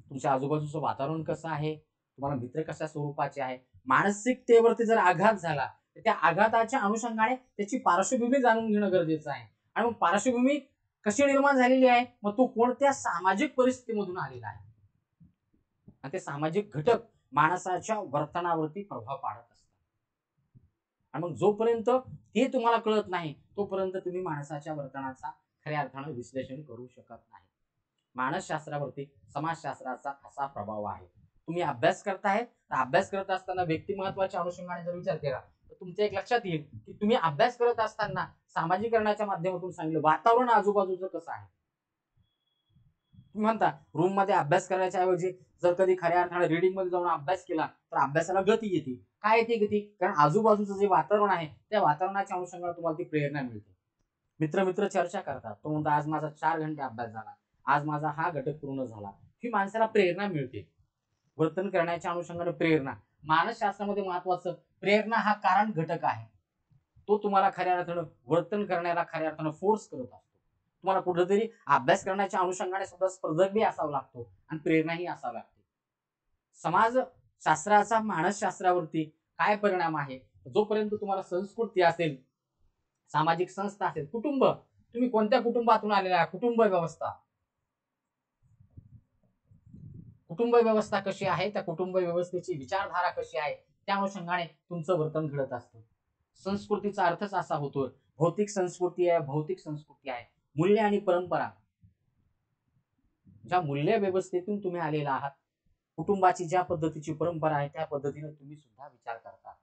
Speaker 1: तुमच्या आजूबाजूचं वातावरण कसं आहे, तुम्हाला मित्र कशा स्वरूपाचे आहे. मानसिकतेवरती जर आघात झाला तर त्या आघाताच्या अनुषंगाने त्याची पार्श्वभूमी जाणून घेणं गरजेचं आहे. आणि मग पार्श्वभूमी कशी निर्माण झालेली आहे, मग तो कोणत्या सामाजिक परिस्थितीमधून आलेला आहे, आणि ते सामाजिक घटक माणसाच्या वर्तनावरती प्रभाव पाडत असतात. आणि मग जोपर्यंत हे तुम्हाला कळत नाही तोपर्यंत तुम्ही माणसाच्या वर्तनाचा खऱ्या अर्थानं विश्लेषण करू शकत नाही. मानसशास्त्रावरती समाजशास्त्राचा असा प्रभाव आहे. तुम्ही अभ्यास करताय तर अभ्यास करत असताना व्यक्तिमत्वाच्या अनुषंगाने जर विचार केला तर तुमच्या एक लक्षात येईल की तुम्ही अभ्यास करत असताना सामाजिकरणाच्या माध्यमातून सांगितलं वातावरण आजूबाजूचं कसं आहे, तुम्ही म्हणता रूम मध्ये अभ्यास करायच्या ऐवजी जर कधी खऱ्या अर्थाने रिडिंग मध्ये जाऊन अभ्यास केला तर अभ्यासाला गती येते. काय येते गती? कारण आजूबाजूचं जे वातावरण आहे त्या वातावरणाच्या अनुषंगाने तुम्हाला ती प्रेरणा मिळते. मित्र मित्र चर्चा करतात, तो म्हणतो आज माझा 4 घंटे अभ्यास झाला, आज माझा हा घटक पूर्ण झाला. ही माणसाला प्रेरणा मिळते. वर्तन करण्याच्या अनुषंगाने प्रेरणा. मानसशास्त्रामध्ये महत्वाचं प्रेरणा हा कारण घटक आहे. तो तुम्हाला खऱ्या अर्थानं वर्तन करण्याला खऱ्या अर्थानं फोर्स करत असतो. तुम्हाला कुठेतरी अभ्यास करण्याच्या अनुषंगाने सुद्धा स्पर्धक बी असावा लागतो आणि प्रेरणाही असावी लागते. समाजशास्त्राचा मानसशास्त्रावरती काय परिणाम आहे? जोपर्यंत तुम्हाला संस्कृती असेल, सामाजिक संस्था असेल, कुटुंब, तुम्ही कोणत्या कुटुंबातून आलेला आहे, कुटुंब व्यवस्था, कुटुंब व्यवस्था कशी आहे, त्या कुटुंब व्यवस्थेची विचारधारा कशी आहे, त्या अनुषंगाने तुमचं वर्तन घडत असतं. संस्कृतीचा अर्थच असा होतो, भौतिक संस्कृती आहे, भौतिक संस्कृती आहे, मूल्य आणि परंपरा. ज्या मूल्य व्यवस्थेतून तुम्ही आलेला आहात, कुटुंबाची ज्या पद्धतीची परंपरा आहे त्या पद्धतीने तुम्ही सुद्धा विचार करता.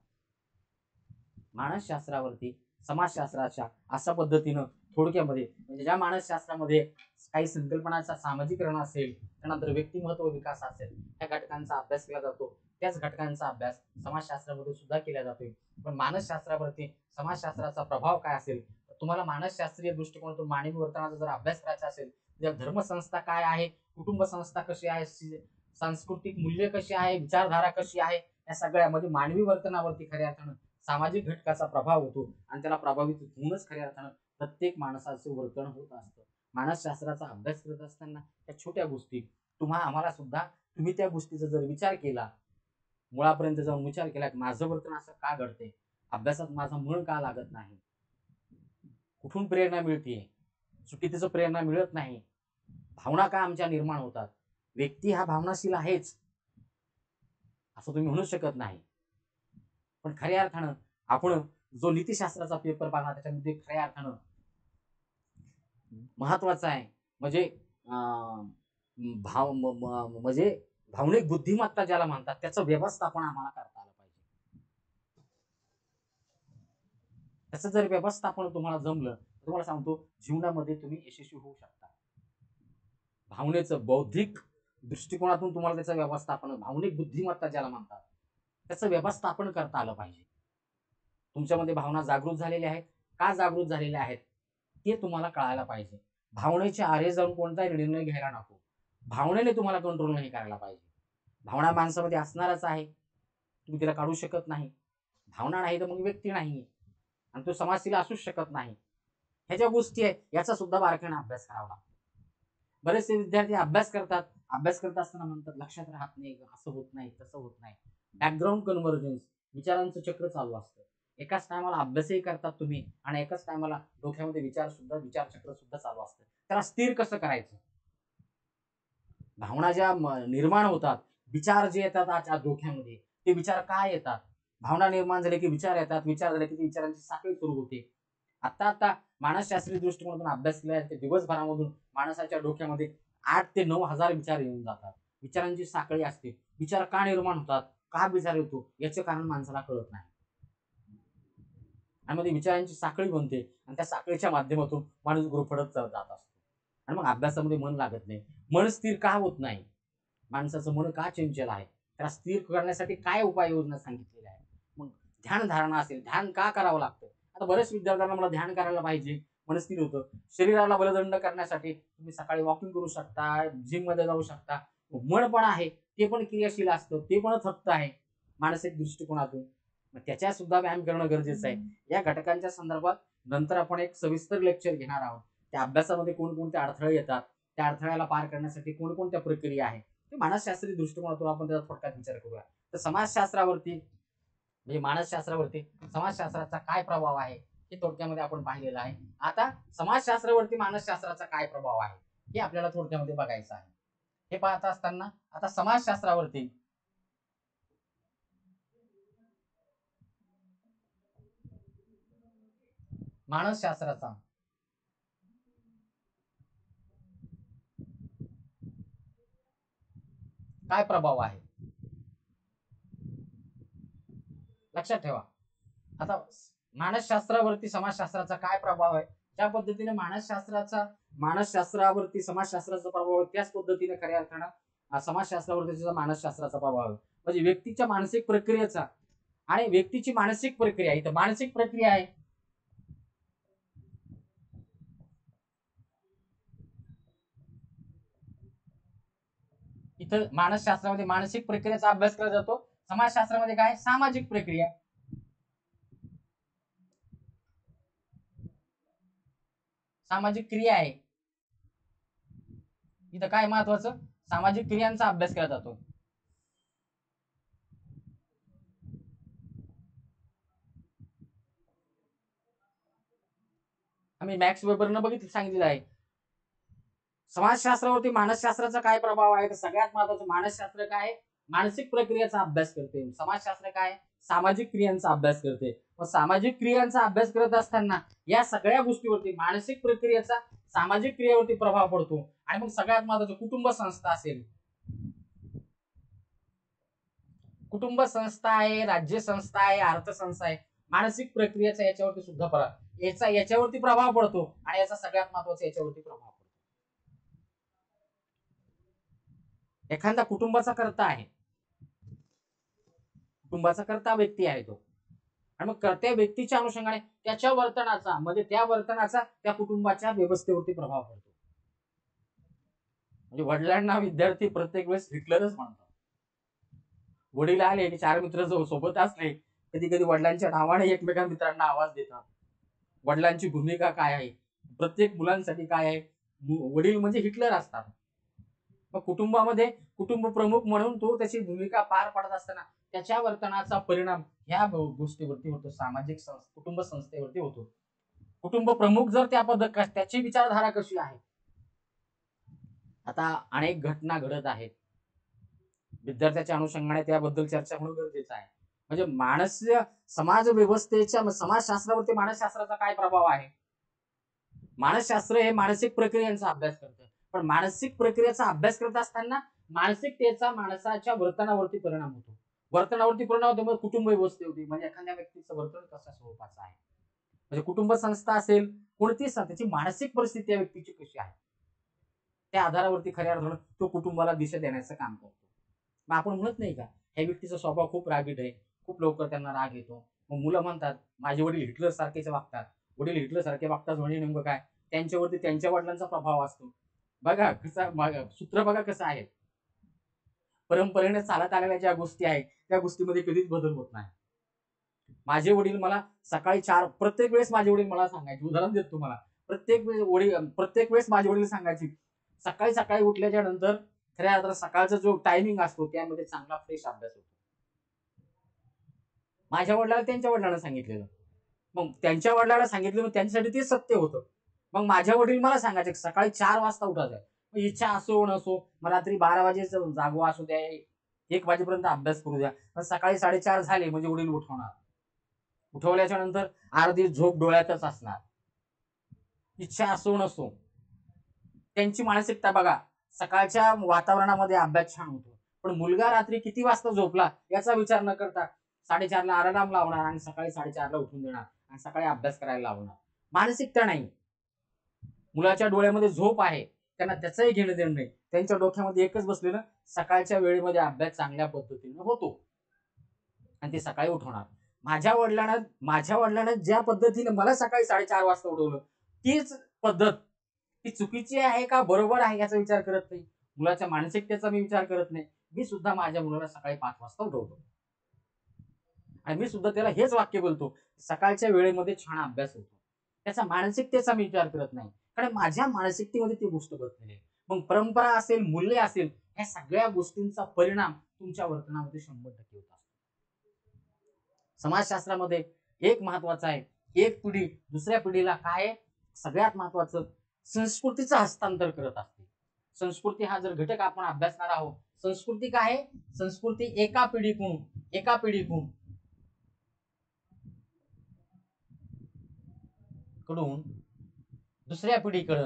Speaker 1: मानसशास्त्रावरती समाजशास्त्राच्या अशा पद्धतीनं थोडक्यामध्ये म्हणजे ज्या मानसशास्त्रामध्ये काही संकल्पनाचा सामाजिकरण असेल, त्यानंतर व्यक्तिमत्व विकास असेल, त्या घटकांचा अभ्यास केला जातो. त्याच घटकांचा अभ्यास समाजशास्त्रामध्ये सुद्धा केला जातोय. पण मानसशास्त्रावरती समाजशास्त्राचा प्रभाव काय असेल? तुम्हाला मानसशास्त्रीय दृष्टिकोनातून मानवी वर्तनाचा जर अभ्यास करायचा असेल, तर धर्मसंस्था काय आहे, कुटुंब संस्था कशी आहे, सांस्कृतिक मूल्य कशी आहे, विचारधारा कशी आहे, या सगळ्यामध्ये मानवी वर्तनावरती खऱ्या अर्थानं सामाजिक घटकाचा प्रभाव होतो आणि त्याला प्रभावित होऊनच खऱ्या अर्थानं प्रत्येक माणसाचे वर्तन होत असतं. मानसशास्त्राचा अभ्यास करत असताना त्या छोट्या गोष्टी आम्हाला सुद्धा तुम्ही त्या गोष्टीचा जर विचार केला, मुळापर्यंत जाऊन विचार केला की माझं वर्तन असं का घडते, अभ्यासात माझं मन का लागत नाही, कुठून प्रेरणा मिळते, चुकीचं प्रेरणा मिळत नाही, भावना का आमच्या निर्माण होतात. व्यक्ती हा भावनाशील आहेच असं तुम्ही म्हणू शकत नाही. पण खऱ्या अर्थानं आपण जो नीतिशास्त्राचा पेपर पाहणार त्याच्यामध्ये खऱ्या अर्थानं महत्वाचा आहे म्हणजे म्हणजे भावनिक बुद्धिमत्ता ज्याला म्हणतात त्याचं व्यवस्थापन आम्हाला करता आलं पाहिजे. त्याचं जर व्यवस्थापन तुम्हाला जमलं तर तुम्हाला सांगतो जीवनामध्ये तुम्ही यशस्वी होऊ शकता. भावनेचं बौद्धिक दृष्टिकोनातून तुम्हाला त्याचं व्यवस्थापन, भावनिक बुद्धिमत्ता ज्याला म्हणतात, त्याचं व्यवस्थापन करता आलं पाहिजे. तुमच्यामध्ये भावना जागृत झालेल्या आहेत, का जागृत झालेल्या आहेत ते तुम्हाला कळायला पाहिजे. भावनेच्या आरे जाऊन कोणताही निर्णय घ्यायला नको. भावनेने तुम्हाला कंट्रोल नाही करायला पाहिजे. भावना माणसामध्ये असणारच आहे, तुम्ही तिला काढू शकत नाही. भावना नाही तर मग व्यक्ती नाही आणि तो समाजशील असूच शकत नाही. ह्या ज्या गोष्टी आहेत याचा सुद्धा बारकाईने अभ्यास करावा लागतो. बरेचसे विद्यार्थी अभ्यास करतात, अभ्यास करत असताना म्हणतात लक्षात राहत नाही, असं होत नाही, तसं होत नाही. बॅकग्राऊंड कन्व्हर्जन्स, विचारांचं चक्र चालू असतं. एकाच टायमाला अभ्यासही करतात तुम्ही आणि एकाच टायमाला डोक्यामध्ये विचारचक्र सुद्धा चालू असतं. त्याला स्थिर कसं करायचं? भावना ज्या निर्माण होतात, विचार जे येतात आज डोक्यामध्ये, ते विचार काय येतात? भावना निर्माण झाले की विचार येतात, विचार झाले की विचारांची साखळी सुरू होते. आता मानसशास्त्रीय दृष्टिकोनातून अभ्यास केला ते दिवसभरामधून माणसाच्या डोक्यामध्ये 8 ते 9 हजार विचार येऊन जातात. विचारांची साखळी असते. विचार का निर्माण होतात, का विचार येतो याचे कारण माणसाला कळत नाही. आणि मध्ये विचारांची साखळी बनते आणि त्या साखळीच्या माध्यमातून माणूस गुरफटत जात असतो आणि मग अभ्यासामध्ये मन लागत नाही. मन स्थिर का होत नाही? माणसाचं मन का चंचल आहे? त्याला स्थिर करण्यासाठी काय उपाययोजना सांगितलेल्या आहे? मग ध्यान धारणा असेल, ध्यान का करावं लागतं? आता बरेच विद्यार्थ्यांना मला ध्यान करायला पाहिजे, मन स्थिर होतं. शरीराला बलदंड करण्यासाठी तुम्ही सकाळी वॉकिंग करू शकता, जिम मध्ये जाऊ शकता. मन पण आहे, ते पण क्रियाशील असतं, ते पण थकत आहे मानसिक दृष्टिकोनातून. मग त्याच्या सुद्धा व्यायाम करणं गरजेचं आहे. या घटकांच्या संदर्भात नंतर आपण एक सविस्तर लेक्चर घेणार आहोत. त्या अभ्यासामध्ये कोणकोणते अडथळे येतात, त्या अडथळ्याला पार करण्यासाठी कोणकोणत्या प्रक्रिया आहेत, ते मानसशास्त्रीय दृष्टिकोनातून आपण त्याचा थोडक्यात विचार करूया. तर समाजशास्त्रावरती म्हणजे मानसशास्त्रावरती समाजशास्त्राचा काय प्रभाव आहे हे थोडक्यामध्ये आपण पाहिलेलं आहे. आता समाजशास्त्रावरती मानसशास्त्राचा काय प्रभाव आहे हे आपल्याला थोडक्यामध्ये बघायचं आहे. हे पाहता असताना आता समाजशास्त्रावरती मानसशास्त्राचा काय प्रभाव आहे लक्षात ठेवा. आता मानसशास्त्रावरती समाजशास्त्राचा काय प्रभाव आहे ज्या पद्धतीने मानसशास्त्रावरती समाजशास्त्राचा प्रभाव आहे, त्याच पद्धतीने खऱ्या अर्थानं समाजशास्त्रावरती सुद्धा मानसशास्त्राचा प्रभाव आहे. म्हणजे व्यक्तीच्या मानसिक प्रक्रियेचा आणि व्यक्तीची मानसिक प्रक्रिया, इथं मानसिक प्रक्रिया आहे, इथं मानसशास्त्रामध्ये मानसिक प्रक्रियेचा अभ्यास केला जातो. समाजशास्त्रामध्ये काय, सामाजिक प्रक्रिया. सामाजिक क्रिया आहे. इथं काय महत्वाचं, सामाजिक क्रियांचा अभ्यास केला जातो. आम्ही मॅक्स वेबरनं बघितलं, सांगितलेलं आहे. समाजशास्त्रावरती मानसशास्त्राचा काय प्रभाव आहे, तर सगळ्यात महत्वाचं मानसशास्त्र काय, मानसिक प्रक्रियेचा अभ्यास करते. समाजशास्त्र काय, सामाजिक क्रियांचा अभ्यास करते. मग सामाजिक क्रियांचा अभ्यास करत असताना या सगळ्या गोष्टीवरती मानसिक प्रक्रियेचा सामाजिक क्रियेवरती प्रभाव पडतो. आणि मग सगळ्यात महत्वाचं कुटुंब संस्था असेल, कुटुंब संस्था आहे, राज्य संस्था आहे, अर्थसंस्था आहे, मानसिक प्रक्रियेचा याच्यावरती सुद्धा याच्यावरती प्रभाव पडतो. आणि याचा सगळ्यात महत्वाचा याच्यावरती प्रभाव पडतो. एखादा कुटुंबाचा कर्ता आहे, कुटुंबाचा कर्ता व्यक्ती आहे तो, आणि मग त्या व्यक्तीच्या अनुषंगाने त्याच्या वर्तनाचा, म्हणजे त्या वर्तनाचा त्या कुटुंबाच्या व्यवस्थेवरती प्रभाव पडतो. म्हणजे वडिलांना विद्यार्थी प्रत्येक वेळेस हिटलरच म्हणतात. वडील आले की चार मित्र सोबत असले, कधी कधी वडिलांच्या नावाने एकमेकां मित्रांना आवाज देतात. वडिलांची भूमिका काय आहे, प्रत्येक मुलांसाठी काय आहे, वडील म्हणजे हिटलर असतात. मग कुटुंबामध्ये कुटुंब प्रमुख म्हणून तो त्याची भूमिका पार पाडत असताना त्याच्या वर्तनाचा परिणाम ह्या गोष्टीवरती होतो, सामाजिक कुटुंब संस्थेवरती होतो. कुटुंब प्रमुख जर त्या पद्धत, त्याची विचारधारा कशी आहे. आता अनेक घटना घडत आहेत, विद्यार्थ्याच्या अनुषंगाने त्याबद्दल चर्चा होणं गरजेचं आहे. म्हणजे समाज व्यवस्थेच्या समाजशास्त्रावरती मानसशास्त्राचा काय प्रभाव आहे. मानसशास्त्र हे मानसिक प्रक्रियांचा अभ्यास करतं, पण मानसिक प्रक्रियेचा अभ्यास करत असताना मानसिकतेचा माणसाच्या वर्तनावरती परिणाम होतो. वर्तनावरती परिणाम होतो, मग कुटुंब व्यवस्थेवरती, म्हणजे एखाद्या व्यक्तीचं वर्तन कशा स्वरूपाचं आहे, म्हणजे कुटुंब संस्था असेल, कोणती त्याची मानसिक परिस्थिती या व्यक्तीची कशी आहे, त्या आधारावरती खऱ्या अर्थानं तो कुटुंबाला दिशा देण्याचं काम करतो. मग आपण म्हणत नाही का, ह्या व्यक्तीचा स्वभाव खूप रागीट आहे, खूप लवकर त्यांना राग येतो. मग मुलं म्हणतात माझे वडील हिटलर सारखेच वागतात. वडील हिटलर सारखे वागतात म्हणजे नेमकं काय, त्यांच्यावरती त्यांच्या वडिलांचा प्रभाव असतो. बघा सूत्र बघा कसं आहे. परंपरेने चालत आलेल्या ज्या गोष्टी आहेत त्या गोष्टीमध्ये कधीच बदल होत नाही. माझे वडील मला सकाळी प्रत्येक वेळेस माझे वडील मला सांगायचे, उदाहरण देतो तुम्हाला, प्रत्येक वेळेस माझे वडील सांगायचे, सकाळी सकाळी उठल्याच्या नंतर खऱ्या अर्थानं सकाळचा जो टायमिंग असतो त्यामध्ये चांगला फ्रेश अभ्यास होतो. माझ्या वडिलांना त्यांच्या वडिलांना सांगितलेलं, मग त्यांच्या वडिलांना सांगितलं, मग त्यांच्यासाठी ते सत्य होतं. मग माझ्या वडील मला सांगायचे सकाळी 4 वाजता उठायचं. मग इच्छा असो नसो, मग रात्री 12 वाजेचं जागवा असू द्या, 1 वाजेपर्यंत अभ्यास करू द्या, पण सकाळी 4:30 झाले म्हणजे वडील उठवणार. उठवल्याच्या नंतर अर्धी झोप डोळ्यातच असणार, इच्छा असो नसो. त्यांची मानसिकता बघा, सकाळच्या वातावरणामध्ये अभ्यास छान होतो, पण मुलगा रात्री किती वाजता झोपला याचा विचार न करता 4:30ला अलार्म लावणार आणि सकाळी 4:30ला उठून देणार आणि सकाळी अभ्यास करायला लावणार. मानसिकता नाही. मुलाच्या डोळ्यामध्ये झोप आहे, त्यांना त्याचंही घेणं देणं नाही. त्यांच्या डोक्यामध्ये एकच बसलेलं, सकाळच्या वेळेमध्ये अभ्यास चांगल्या पद्धतीने होतो आणि ते सकाळी उठवणार. माझ्या वडिलांना ज्या पद्धतीने मला सकाळी 4:30 वाजता उठवलं, तीच पद्धत ती चुकीची आहे का बरोबर आहे याचा विचार करत नाही. मुलाच्या मानसिकतेचा मी विचार करत नाही. मी सुद्धा माझ्या मुलाला सकाळी 5 वाजता उठवतो आणि मी सुद्धा त्याला हेच वाक्य बोलतो, सकाळच्या वेळेमध्ये छान अभ्यास होतो. त्याचा मानसिकतेचा मी विचार करत नाही, कारण माझ्या मानसिकतेमध्ये ती गोष्ट बसलेली आहे. मग परंपरा असेल, मूल्य असेल, या सगळ्या गोष्टींचा परिणाम तुमच्या वर्तनामध्ये 100% होत असतो. समाजशास्त्रामध्ये एक महत्वाचं आहे, एक पिढी दुसऱ्या पिढीला काय सगळ्यात महत्वाचं संस्कृतीचं हस्तांतर करत असते. संस्कृती हा जर घटक आपण अभ्यासणार आहोत, संस्कृती काय आहे, संस्कृती एका पिढीकडून दुसऱ्या पिढीकडे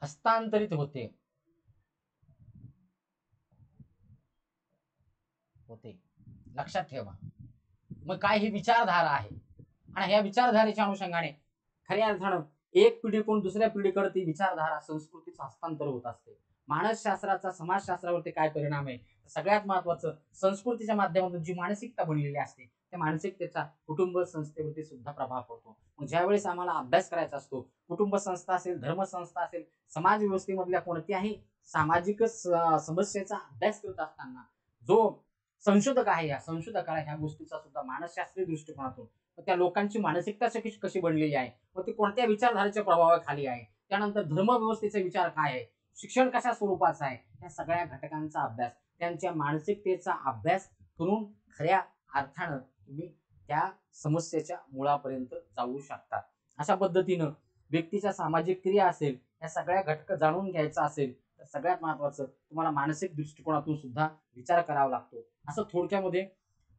Speaker 1: हस्तांतरित होते. लक्षात ठेवा. मग काय ही विचारधारा आहे आणि ह्या विचारधारेच्या अनुषंगाने खऱ्या अर्थानं एक पिढीकडून दुसऱ्या पिढीकडे ती विचारधारा संस्कृतीचं हस्तांतर होत असते. मानसशास्त्राचा समाजशास्त्रावरती काय परिणाम आहे, सगळ्यात महत्वाचं संस्कृतीच्या माध्यमातून जी मानसिकता बनलेली असते त्या मानसिकतेचा कुटुंब संस्थेवरती सुद्धा प्रभाव पडतो. मग ज्यावेळेस आम्हाला अभ्यास करायचा असतो, कुटुंब संस्था असेल, धर्मसंस्था असेल, समाज व्यवस्थेमधल्या कोणत्याही सामाजिक समस्येचा अभ्यास करत असताना जो संशोधक आहे, या संशोधकाला ह्या गोष्टीचा सुद्धा मानसशास्त्रीय दृष्टिकोनातून त्या लोकांची मानसिकता कशी बनलेली आहे व ती कोणत्या विचारधारेच्या प्रभावाखाली आहे, त्यानंतर धर्मव्यवस्थेचा विचार काय आहे, शिक्षण कशा स्वरूपाचं आहे, या सगळ्या घटकांचा अभ्यास, त्यांच्या मानसिकतेचा अभ्यास करून खऱ्या अर्थानं तुम्ही त्या समस्येच्या मुळापर्यंत जाऊ शकता. अशा पद्धतीनं व्यक्तीच्या सामाजिक क्रिया असेल, या सगळ्या घटक जाणून घ्यायचा असेल तर सगळ्यात महत्वाचं तुम्हाला मानसिक दृष्टिकोनातून सुद्धा विचार करावा लागतो. असं थोडक्यामध्ये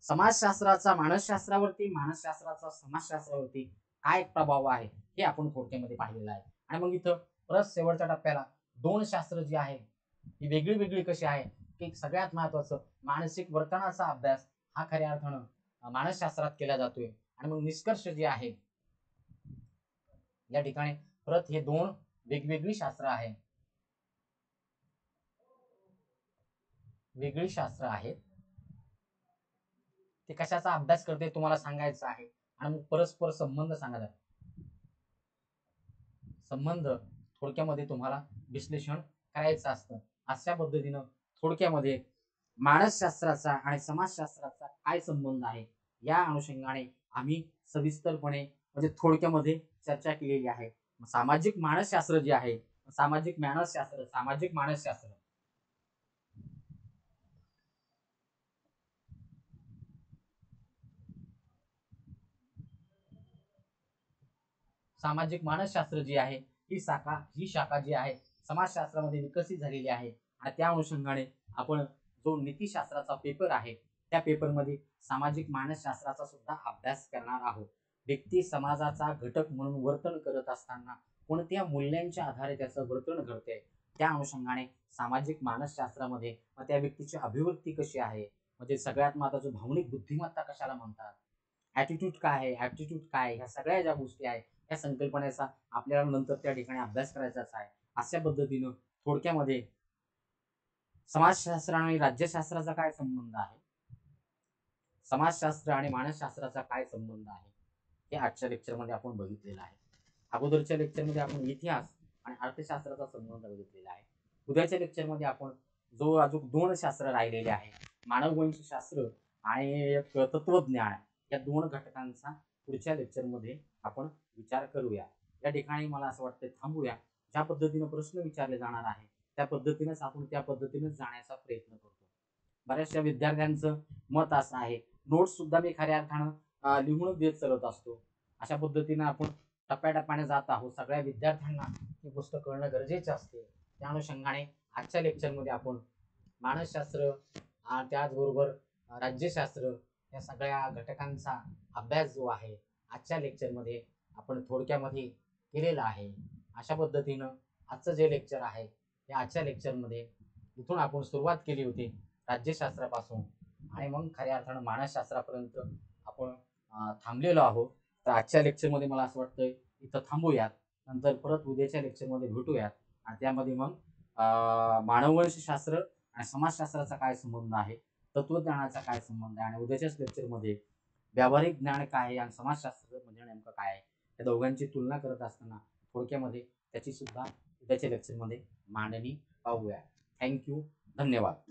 Speaker 1: समाजशास्त्राचा मानसशास्त्रावरती, मानसशास्त्राचा समाजशास्त्रावरती काय प्रभाव आहे हे आपण थोडक्यामध्ये पाहिलेलं आहे. आणि मग इथं परत शेवटच्या टप्प्याला दोन शास्त्र जी आहे ही वेगळी वेगळी कशी आहे, की सगळ्यात महत्वाचं मानसिक वर्तनाचा अभ्यास हा खऱ्या अर्थानं मानसशास्त्रात केला जातोय. आणि मग निष्कर्ष जे आहे या ठिकाणी परत हे दोन वेगवेगळी शास्त्र आहे, वेगळी शास्त्र आहेत, ते कशाचा अभ्यास करते तुम्हाला सांगायचं आहे. आणि मग परस्पर संबंध सांगायचा, संबंध थोडक्यामध्ये तुम्हाला विश्लेषण करायचं असतं. अशा पद्धतीनं थोडक्यामध्ये मानसशास्त्राचा आणि समाजशास्त्राचा काय संबंध आहे या अनुषंगाने आम्ही सविस्तरपणे म्हणजे थोडक्यामध्ये चर्चा केलेली आहे. सामाजिक मानसशास्त्र जे आहे, सामाजिक मानसशास्त्र, सामाजिक मानसशास्त्र, सामाजिक मानसशास्त्र जी आहे ही शाखा जी आहे समाजशास्त्रामध्ये विकसित झालेली आहे. आणि त्या अनुषंगाने आपण जो नीतिशास्त्राचा पेपर आहे त्या पेपरमध्ये सामाजिक मानसशास्त्राचा सुद्धा अभ्यास करणार आहोत. व्यक्ती समाजाचा घटक म्हणून वर्तन करत असताना कोणत्या मूल्यांच्या आधारे त्याचं वर्तन घडते, त्या अनुषंगाने सामाजिक मानसशास्त्रामध्ये त्या व्यक्तीची अभिव्यक्ती कशी आहे, म्हणजे सगळ्यात महत्त्वाचं भावनिक बुद्धिमत्ता कशाला म्हणतात, ॲटिट्यूड काय आहे, ॲप्टिट्यूड काय, ह्या सगळ्या ज्या गोष्टी आहेत या संकल्पनेचा आपल्याला नंतर त्या ठिकाणी अभ्यास करायचाच आहे. अशा पद्धतीनं थोडक्यामध्ये समाजशास्त्र आणि राज्यशास्त्राचा काय संबंध आहे, समाजशास्त्र आणि मानसशास्त्राचा काय संबंध आहे, हे आजच्या लेक्चरमध्ये आपण बघितलेलं आहे. अगोदरच्या लेक्चरमध्ये आपण इतिहास आणि अर्थशास्त्राचा संबंध बघितलेला आहे. उद्याच्या लेक्चरमध्ये आपण जो अजून दोन शास्त्र राहिलेले आहे, मानववंशशास्त्र आणि एक तत्वज्ञान, या दोन घटकांचा पुढच्या लेक्चरमध्ये आपण विचार करूया. या ठिकाणी मला असं वाटतं थांबूया. ज्या पद्धतीनं प्रश्न विचारले जाणार आहे त्या पद्धतीनेच आपण त्या पद्धतीनेच जाण्याचा प्रयत्न करतो. बऱ्याचशा विद्यार्थ्यांचं मत असं आहे, नोट्स सुद्धा मी खऱ्या अर्थानं लिहूनच देत चालत असतो. अशा पद्धतीनं आपण टप्प्याटप्प्याने जात आहोत. सगळ्या विद्यार्थ्यांना ही गोष्ट कळणं गरजेचं असते. त्या अनुषंगाने आजच्या लेक्चरमध्ये आपण मानसशास्त्र त्याचबरोबर राज्यशास्त्र या सगळ्या घटकांचा अभ्यास जो आहे आजच्या लेक्चरमध्ये आपण थोडक्यामध्ये केलेला आहे. अशा पद्धतीनं आजचं जे लेक्चर आहे त्या आजच्या लेक्चरमध्ये इथून आपण सुरुवात केली होती राज्यशास्त्रापासून आणि मग खऱ्या अर्थानं मानसशास्त्रापर्यंत आपण थांबलेलो आहोत. तर आजच्या लेक्चरमध्ये मला असं वाटतं इथं थांबूयात, नंतर परत उद्याच्या लेक्चरमध्ये भेटूयात आणि त्यामध्ये मग मानववंशशास्त्र आणि समाजशास्त्राचा काय संबंध आहे, तत्वज्ञानाचा काय संबंध आहे आणि उद्याच्याच लेक्चरमध्ये व्यावहारिक ज्ञान काय आहे आणि समाजशास्त्र म्हणजे नेमकं काय आहे या दोघांची तुलना करत असताना थोडक्यामध्ये त्याची सुद्धा उद्याच्या लेक्चरमध्ये मांडणी पाहूया. थँक्यू, धन्यवाद.